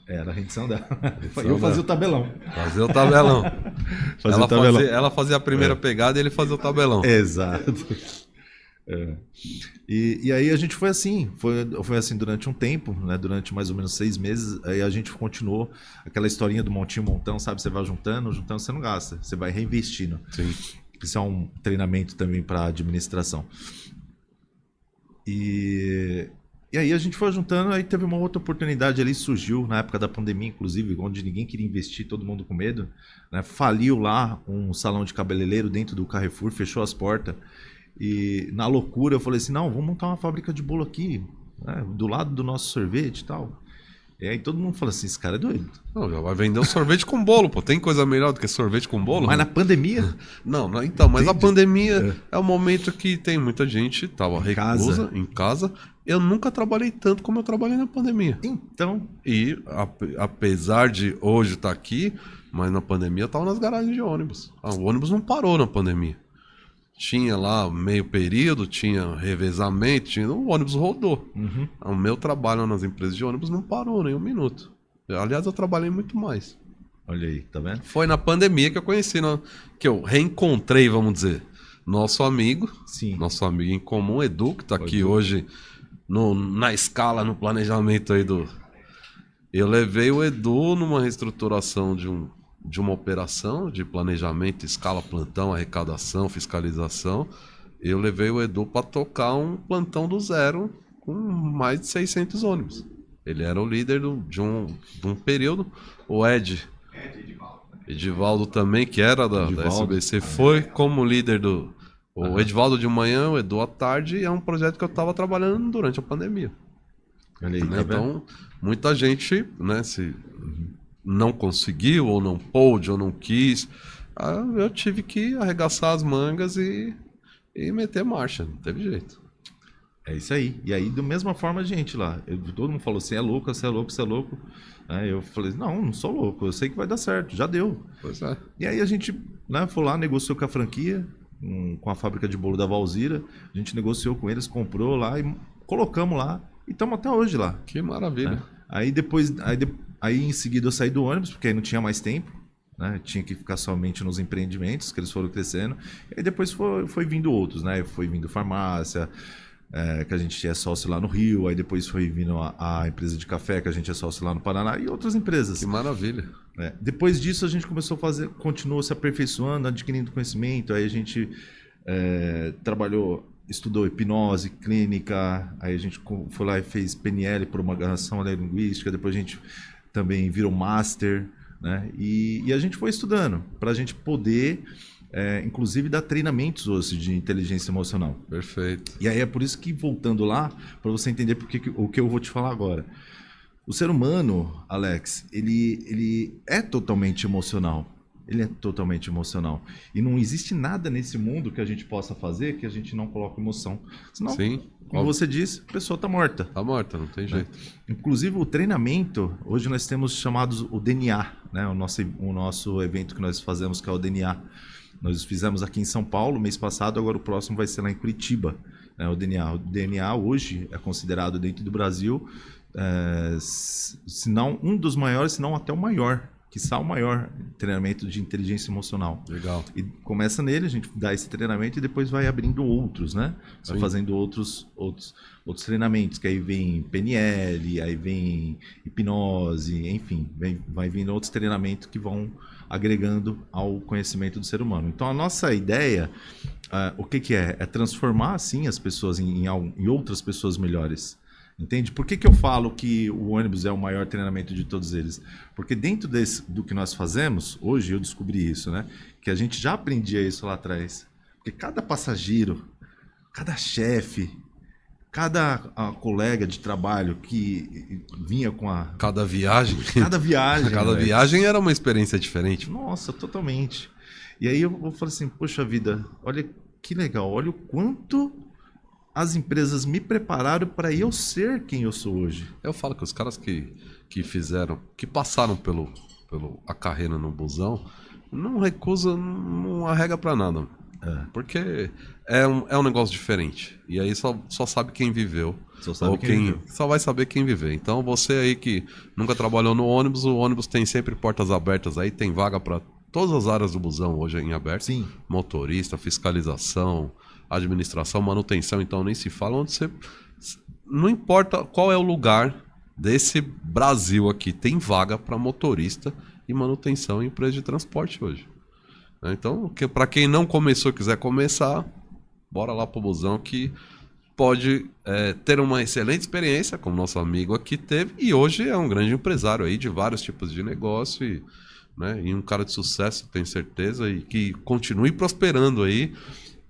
Era a rendição dela. Eu fazia o tabelão. Fazia o tabelão. Ela fazia a primeira pegada e ele fazia o tabelão. Exato. E aí a gente foi assim durante um tempo, né? Durante mais ou menos 6 meses. Aí a gente continuou aquela historinha do montinho montão, sabe? Você vai juntando você não gasta, você vai reinvestindo. Sim. Isso é um treinamento também para administração. E E aí a gente foi juntando, aí teve uma outra oportunidade ali, surgiu na época da pandemia, inclusive, onde ninguém queria investir, todo mundo com medo, né? Faliu lá um salão de cabeleireiro dentro do Carrefour, fechou as portas. E na loucura eu falei assim, não, vamos montar uma fábrica de bolo aqui, né? Do lado do nosso sorvete e tal. E aí todo mundo fala assim, esse cara é doido. Não, já vai vender um sorvete com bolo, pô. Tem coisa melhor do que sorvete com bolo? Mas na pandemia, Não, então, mas a Entende? pandemia é o momento que tem muita gente, tava reclusa em casa. Eu nunca trabalhei tanto como eu trabalhei na pandemia. então, E apesar de hoje estar aqui, mas na pandemia eu tava nas garagens de ônibus. O ônibus não parou na pandemia. Tinha lá meio período, tinha revezamento, o ônibus rodou. O meu trabalho nas empresas de ônibus não parou nem um minuto. Aliás, eu trabalhei muito mais. olha aí, tá vendo? Foi na pandemia que eu conheci, que eu reencontrei, vamos dizer, nosso amigo em comum, Edu, que tá aqui hoje na escala, no planejamento aí do... Eu levei o Edu numa reestruturação de uma operação de planejamento, escala, plantão, arrecadação, fiscalização. Eu levei o Edu para tocar um plantão do zero com mais de 600 ônibus. Ele era o líder de um período. O Edivaldo também, que era da SBC, foi como líder o Edivaldo de manhã, o Edu à tarde, e é um projeto que eu estava trabalhando durante a pandemia. Olha aí, Né? tá vendo? Então, muita gente, né, se não conseguiu, ou não pôde, ou não quis, eu tive que arregaçar as mangas e meter marcha, não teve jeito. É isso aí. E aí, da mesma forma, a gente lá. Todo mundo falou, você é louco, você é louco, você é louco. Aí eu falei, não sou louco, eu sei que vai dar certo, já deu. Pois é. E aí a gente, né, foi lá, negociou com a franquia, com a fábrica de bolo da Valzira. A gente negociou com eles, comprou lá e colocamos lá. E estamos até hoje lá. Que maravilha. Né? Aí depois, aí em seguida eu saí do ônibus, porque aí não tinha mais tempo. Né? Tinha que ficar somente nos empreendimentos, que eles foram crescendo. E aí depois foi vindo outros, né? Foi vindo farmácia, que a gente é sócio lá no Rio. Aí depois foi vindo a empresa de café, que a gente é sócio lá no Paraná. E outras empresas. Que maravilha. Depois disso a gente começou a fazer, continuou se aperfeiçoando, adquirindo conhecimento. Aí a gente estudou hipnose clínica, aí a gente foi lá e fez PNL, prolongação linguística, depois a gente também virou master, né? E a gente foi estudando para a gente poder, inclusive, dar treinamentos hoje de inteligência emocional. Perfeito. E aí é por isso que, voltando lá, para você entender o que eu vou te falar agora. O ser humano, Alex, ele é totalmente emocional. Ele é totalmente emocional. E não existe nada nesse mundo que a gente possa fazer que a gente não coloque emoção. Senão, Sim, como você disse, a pessoa está morta. Tá morta, não tem jeito. Inclusive, o treinamento, hoje nós temos chamados o DNA, né? O nosso evento que nós fazemos, que é o DNA. Nós fizemos aqui em São Paulo, mês passado, agora o próximo vai ser lá em Curitiba. Né? O DNA hoje é considerado dentro do Brasil, se não um dos maiores, se não até o maior, quiçá o maior treinamento de inteligência emocional. Legal. E começa nele, a gente dá esse treinamento e depois vai abrindo outros, né? Vai fazendo outros treinamentos, que aí vem PNL, aí vem hipnose, enfim, vai vindo outros treinamentos que vão agregando ao conhecimento do ser humano. Então, a nossa ideia, o que é? É transformar, sim, as pessoas em outras pessoas melhores. Entende? Por que eu falo que o ônibus é o maior treinamento de todos eles? Porque dentro do que nós fazemos, hoje eu descobri isso, né? Que a gente já aprendia isso lá atrás. Porque cada passageiro, cada chefe, cada colega de trabalho que vinha com Cada viagem. Cada viagem. Cada viagem era uma experiência diferente. Nossa, totalmente. E aí eu falei assim, poxa vida, olha que legal, olha o quanto as empresas me prepararam para eu ser quem eu sou hoje. Eu falo que os caras que passaram a carreira no busão, não recusa, não arrega para nada. Porque é um negócio diferente. E aí só sabe quem viveu. Só vai saber quem viver. Então você aí que nunca trabalhou no ônibus, o ônibus tem sempre portas abertas aí, tem vaga para todas as áreas do busão hoje em aberto. Sim. Motorista, fiscalização, administração, manutenção, então nem se fala onde você... Não importa qual é o lugar desse Brasil aqui, tem vaga para motorista e manutenção em empresa de transporte hoje. Então, para quem não começou e quiser começar, bora lá pro busão que pode ter uma excelente experiência, como nosso amigo aqui teve, e hoje é um grande empresário aí de vários tipos de negócio e, né, e um cara de sucesso, tenho certeza, e que continue prosperando aí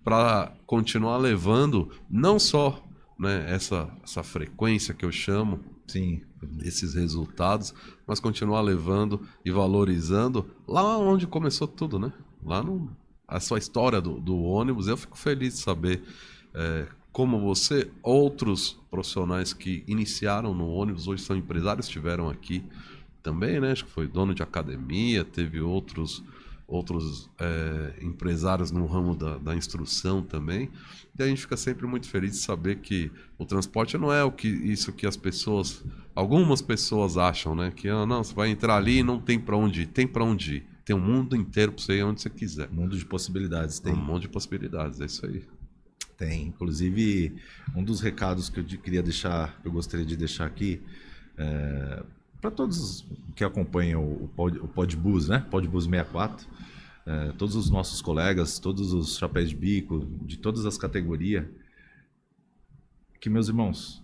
para continuar levando não só, né, essa frequência que eu chamo, Sim. esses resultados, mas continuar levando e valorizando lá onde começou tudo, né? Lá no a sua história do ônibus. Eu fico feliz de saber como você, outros profissionais que iniciaram no ônibus, hoje são empresários, estiveram aqui também, né? Acho que foi dono de academia, teve outros empresários no ramo da instrução também. E a gente fica sempre muito feliz de saber que o transporte não é isso que algumas pessoas acham, né? Que não, você vai entrar ali e não tem para onde ir. Tem para onde ir. Tem um mundo inteiro para você ir onde você quiser. Mundo de possibilidades. Tem Um monte de possibilidades, é isso aí. Tem. Inclusive, um dos recados que eu gostaria de deixar aqui, para todos que acompanham o Podbus, né? Podbus 64, todos os nossos colegas, todos os chapéus de bico, de todas as categorias, que, meus irmãos,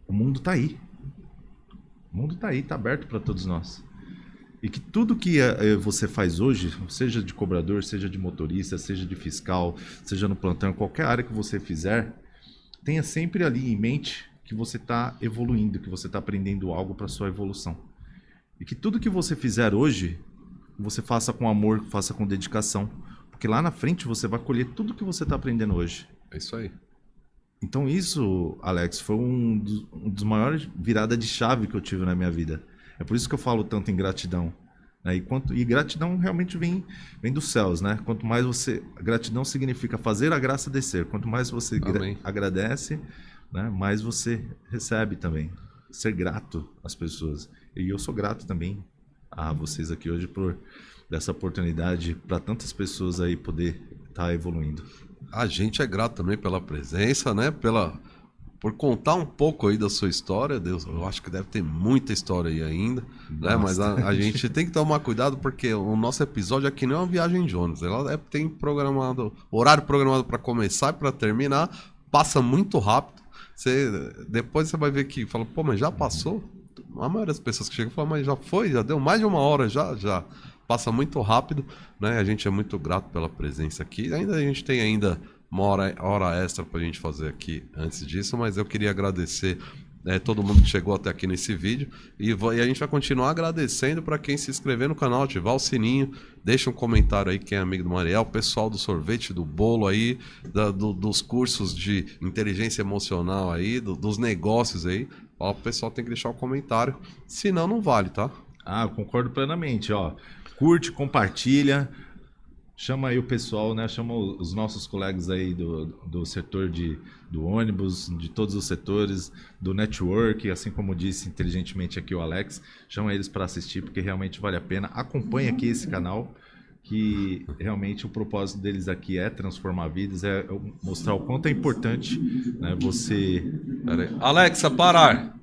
o mundo está aí. O mundo está aí, está aberto para todos nós. E que tudo que você faz hoje, seja de cobrador, seja de motorista, seja de fiscal, seja no plantão, qualquer área que você fizer, tenha sempre ali em mente que você está evoluindo, que você está aprendendo algo para sua evolução. E que tudo que você fizer hoje, você faça com amor, faça com dedicação. Porque lá na frente você vai colher tudo que você está aprendendo hoje. É isso aí. Então isso, Alex, foi um dos maiores viradas de chave que eu tive na minha vida. É por isso que eu falo tanto em gratidão. Né? E gratidão realmente vem dos céus, né? Quanto mais você... Gratidão significa fazer a graça descer. Quanto mais você agradece, né? Mais você recebe também. Ser grato às pessoas. E eu sou grato também a vocês aqui hoje por dessa oportunidade para tantas pessoas aí poder estar evoluindo. A gente é grato também pela presença, né? Por contar um pouco aí da sua história. Deus, eu acho que deve ter muita história aí ainda, né? Mas a gente tem que tomar cuidado porque o nosso episódio aqui não é uma viagem de ônibus. Ela tem horário programado para começar e para terminar. Passa muito rápido. Depois você vai ver que fala, pô, mas já passou? A maioria das pessoas que chegam falam, mas já foi, já deu mais de uma hora, já passa muito rápido, né? A gente é muito grato pela presença aqui. A gente tem uma hora extra pra gente fazer aqui antes disso, mas eu queria agradecer todo mundo que chegou até aqui nesse vídeo e a gente vai continuar agradecendo para quem se inscrever no canal, ativar o sininho, deixa um comentário aí quem é amigo do Mariel, o pessoal do sorvete, do bolo aí, dos cursos de inteligência emocional aí, dos negócios aí. Ó, o pessoal tem que deixar um comentário, senão não vale, tá? Eu concordo plenamente, ó. Curte, compartilha, chama aí o pessoal, né? Chama os nossos colegas aí do setor do ônibus, de todos os setores, do network, assim como disse inteligentemente aqui o Alex, chama eles para assistir porque realmente vale a pena. Acompanhe aqui esse canal, que realmente o propósito deles aqui é transformar vidas, é mostrar o quanto é importante, né, você... Pera aí. Alexa, parar!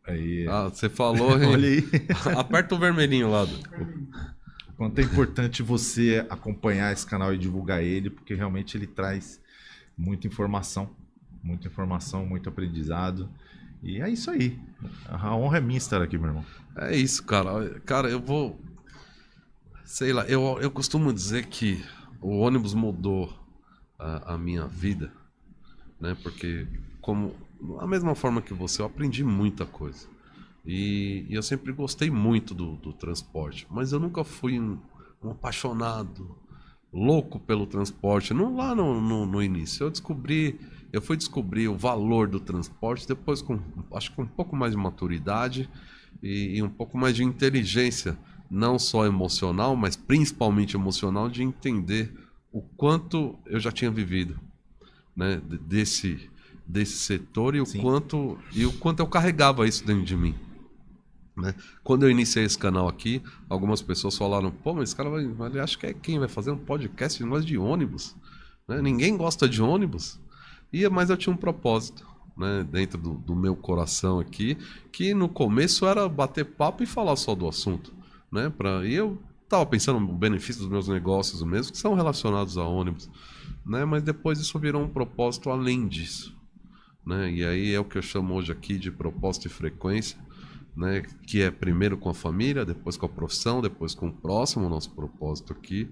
Aí. Você falou... Olha aí. Aperta o vermelhinho lá. Quanto é importante você acompanhar esse canal e divulgar ele, porque realmente ele traz muita informação, muito aprendizado. E é isso aí. A honra é minha estar aqui, meu irmão. É isso, cara. Cara, eu vou... Sei lá, eu costumo dizer que o ônibus mudou a minha vida, né? Porque, da mesma forma que você, eu aprendi muita coisa. E eu sempre gostei muito do transporte, mas eu nunca fui um apaixonado, louco pelo transporte. Lá no início, eu fui descobrir o valor do transporte depois acho que com um pouco mais de maturidade e um pouco mais de inteligência, não só emocional, mas principalmente emocional, de entender o quanto eu já tinha vivido, né, desse setor e o quanto eu carregava isso dentro de mim. Né? Quando eu iniciei esse canal aqui, algumas pessoas falaram, pô, mas esse cara ele acha que é quem vai fazer um podcast de negócio de ônibus, né? Ninguém gosta de ônibus. Mas eu tinha um propósito, né, dentro do meu coração aqui, que no começo era bater papo e falar só do assunto, né? E eu estava pensando no benefício dos meus negócios mesmo, que são relacionados a ônibus, né? Mas depois isso virou um propósito além disso, né? E aí é o que eu chamo hoje aqui de propósito e frequência, né? Que é primeiro com a família, depois com a profissão, depois com o próximo, o nosso propósito aqui.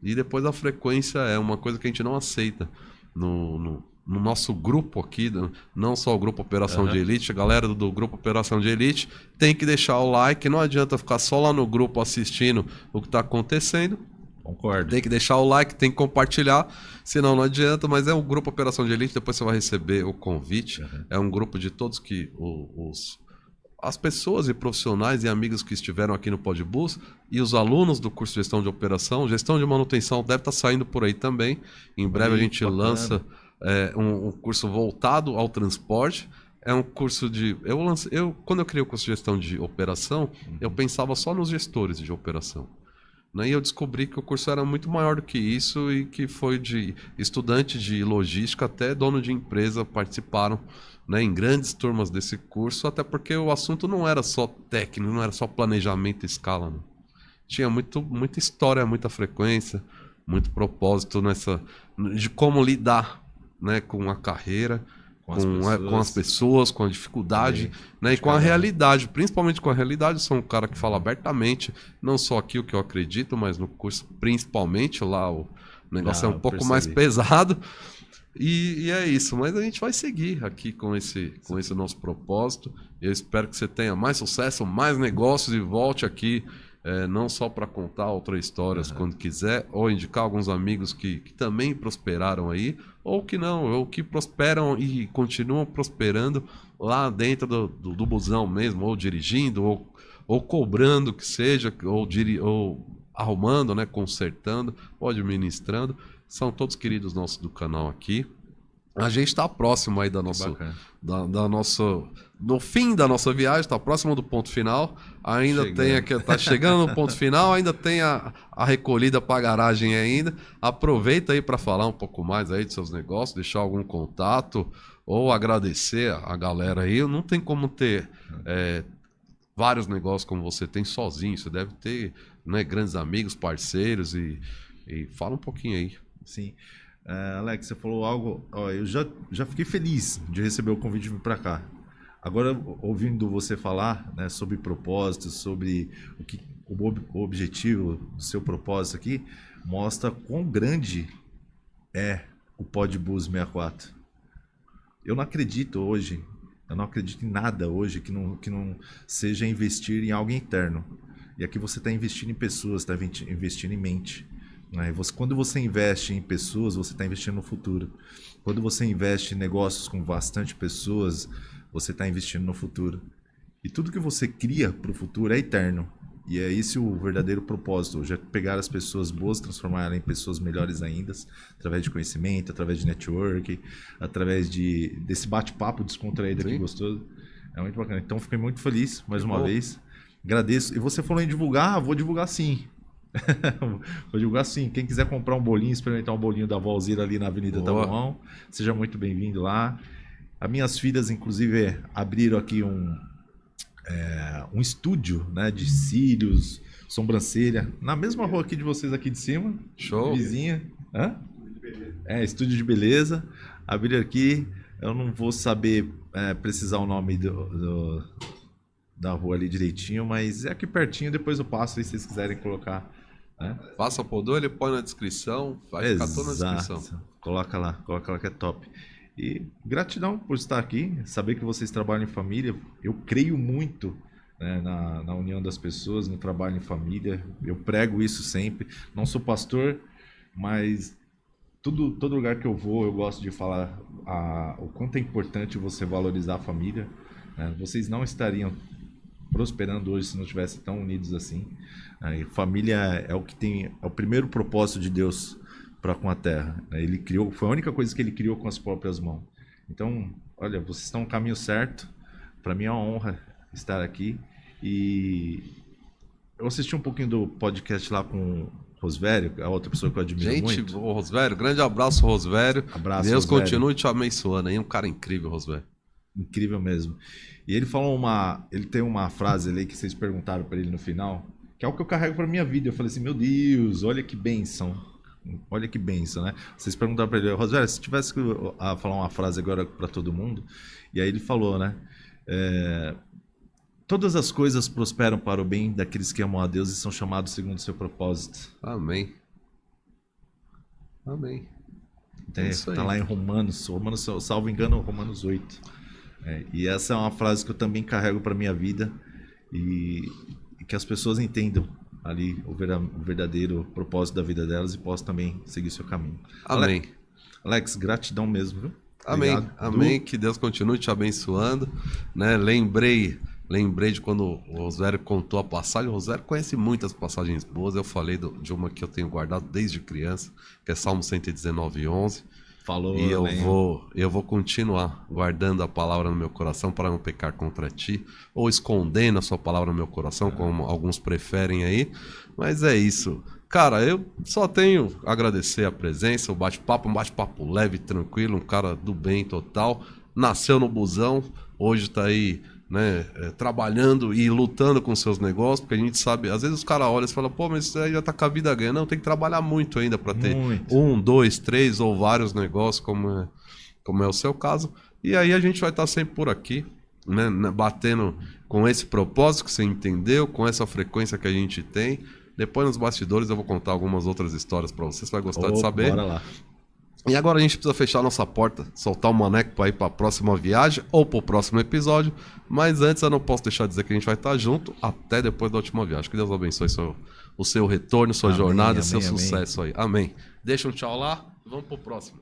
E depois a frequência é uma coisa que a gente não aceita no nosso grupo aqui, não só o grupo Operação de Elite, a galera do grupo Operação de Elite tem que deixar o like, não adianta ficar só lá no grupo assistindo o que está acontecendo. Concordo. Tem que deixar o like, tem que compartilhar, senão não adianta, mas é um grupo Operação de Elite, depois você vai receber o convite. É um grupo de todos que as pessoas e profissionais e amigos que estiveram aqui no Podbus e os alunos do curso de Gestão de Operação, Gestão de Manutenção deve estar saindo por aí também. Em breve a gente lança um curso voltado ao transporte. É um curso de... Quando eu criei o curso de Gestão de Operação, eu pensava só nos gestores de operação. E eu descobri que o curso era muito maior do que isso e que foi de estudante de logística até dono de empresa participaram, né, em grandes turmas desse curso, até porque o assunto não era só técnico, não era só planejamento e escala. Não. Tinha muita história, muita frequência, muito propósito de como lidar, né, com a carreira, com as pessoas, com a dificuldade, né, e com a realidade, principalmente com a realidade. Eu sou um cara que fala abertamente, não só aqui o que eu acredito, mas no curso principalmente, lá o negócio é um pouco mais pesado, e é isso. Mas a gente vai seguir aqui com esse nosso propósito. Eu espero que você tenha mais sucesso, mais negócios e volte aqui, não só para contar outras histórias quando quiser, ou indicar alguns amigos que também prosperaram aí, ou que não, ou que prosperam e continuam prosperando lá dentro do busão mesmo, ou dirigindo, ou cobrando que seja, ou arrumando, né, consertando, ou administrando. São todos queridos nossos do canal aqui. A gente está próximo aí no fim da nossa viagem, está próximo do ponto final. Tá chegando no ponto final, ainda tem a recolhida para a garagem ainda. Aproveita aí para falar um pouco mais aí de seus negócios, deixar algum contato ou agradecer a galera aí. Não tem como ter vários negócios como você tem sozinho. Você deve ter, né, grandes amigos, parceiros e fala um pouquinho aí. Sim. Alex, você falou algo. Eu já fiquei feliz de receber o convite de vir para cá. Agora, ouvindo você falar, né, sobre propósitos, sobre o objetivo do seu propósito aqui, mostra quão grande é o Podbus 64. Eu não acredito em nada hoje que não seja investir em algo interno. E aqui você está investindo em pessoas, está investindo em mente. Quando você investe em pessoas, você está investindo no futuro. Quando você investe em negócios com bastante pessoas, você está investindo no futuro. E tudo que você cria para o futuro é eterno. E é esse o verdadeiro propósito. Já pegar as pessoas boas, transformar elas em pessoas melhores ainda, através de conhecimento, através de network, através desse bate-papo descontraído aqui gostoso. É muito bacana. Então, fiquei muito feliz mais uma vez. Agradeço. E você falou em divulgar, vou divulgar sim. Vou divulgar sim. Quem quiser comprar um bolinho, experimentar um bolinho da Vó Alzira ali na Avenida Taboão, seja muito bem-vindo lá. As minhas filhas, inclusive, abriram aqui um estúdio, né, de cílios, sobrancelha, na mesma rua aqui de vocês, aqui de cima. Show. Vizinha. Estúdio de beleza. Abriram aqui. Eu não vou saber precisar o nome da rua ali direitinho, mas é aqui pertinho. Depois eu passo aí se vocês quiserem colocar. Passa por dois, ele põe na descrição, vai ficar toda na descrição. Coloca lá que é top. E gratidão por estar aqui, saber que vocês trabalham em família. Eu creio muito, né, na união das pessoas, no trabalho em família. Eu prego isso sempre. Não sou pastor, mas todo lugar que eu vou, eu gosto de falar o quanto é importante você valorizar a família. Né? Vocês não estariam prosperando hoje se não estivessem tão unidos assim. Família é o primeiro propósito de Deus para com a terra. Ele criou, foi a única coisa que ele criou com as próprias mãos. Então, olha, vocês estão no caminho certo. Para mim é uma honra estar aqui. E eu assisti um pouquinho do podcast lá com o Rosvério, a outra pessoa que eu admiro muito. O Rosvério, grande abraço, Rosvério. Abraço, Deus Rosvério. Continue te abençoando aí, um cara incrível, Rosvério. Incrível mesmo. E ele falou ele tem uma frase ali que vocês perguntaram para ele no final, que é o que eu carrego para minha vida. Eu falei assim, meu Deus, olha que bênção. Olha que bênção, né? Vocês perguntaram para ele, Rosélio, se tivesse que falar uma frase agora para todo mundo, e aí ele falou, né? Todas as coisas prosperam para o bem daqueles que amam a Deus e são chamados segundo o seu propósito. Amém. Amém. Tá lá em Romanos, salvo engano, Romanos 8. E essa é uma frase que eu também carrego para minha vida e que as pessoas entendam ali o verdadeiro propósito da vida delas e possam também seguir seu caminho. Amém. Alex, gratidão mesmo, viu? Amém. Obrigado. Amém. Que Deus continue te abençoando, né? Lembrei de quando o Rosério contou a passagem. O Rosério conhece muitas passagens boas. Eu falei de uma que eu tenho guardado desde criança, que é Salmo 119:11. Falou, e eu vou continuar guardando a palavra no meu coração para não pecar contra ti, ou escondendo a sua palavra no meu coração, como alguns preferem aí. Mas é isso. Cara, eu só tenho a agradecer a presença, o bate-papo, um bate-papo leve, tranquilo, um cara do bem total. Nasceu no busão, hoje tá aí, né, trabalhando e lutando com seus negócios, porque a gente sabe, às vezes os caras olham e falam, pô, mas isso aí já tá com a vida ganha. Não, tem que trabalhar muito ainda para ter 1, 2, 3 ou vários negócios, como é o seu caso. E aí a gente vai estar sempre por aqui, né, batendo com esse propósito que você entendeu, com essa frequência que a gente tem. Depois nos bastidores eu vou contar algumas outras histórias para você vai gostar de saber. Bora lá. E agora a gente precisa fechar nossa porta, soltar o maneco para ir para a próxima viagem ou para o próximo episódio. Mas antes eu não posso deixar de dizer que a gente vai estar junto até depois da última viagem. Que Deus abençoe o seu retorno, sua jornada e seu sucesso aí. Amém. Deixa um tchau lá, vamos pro próximo.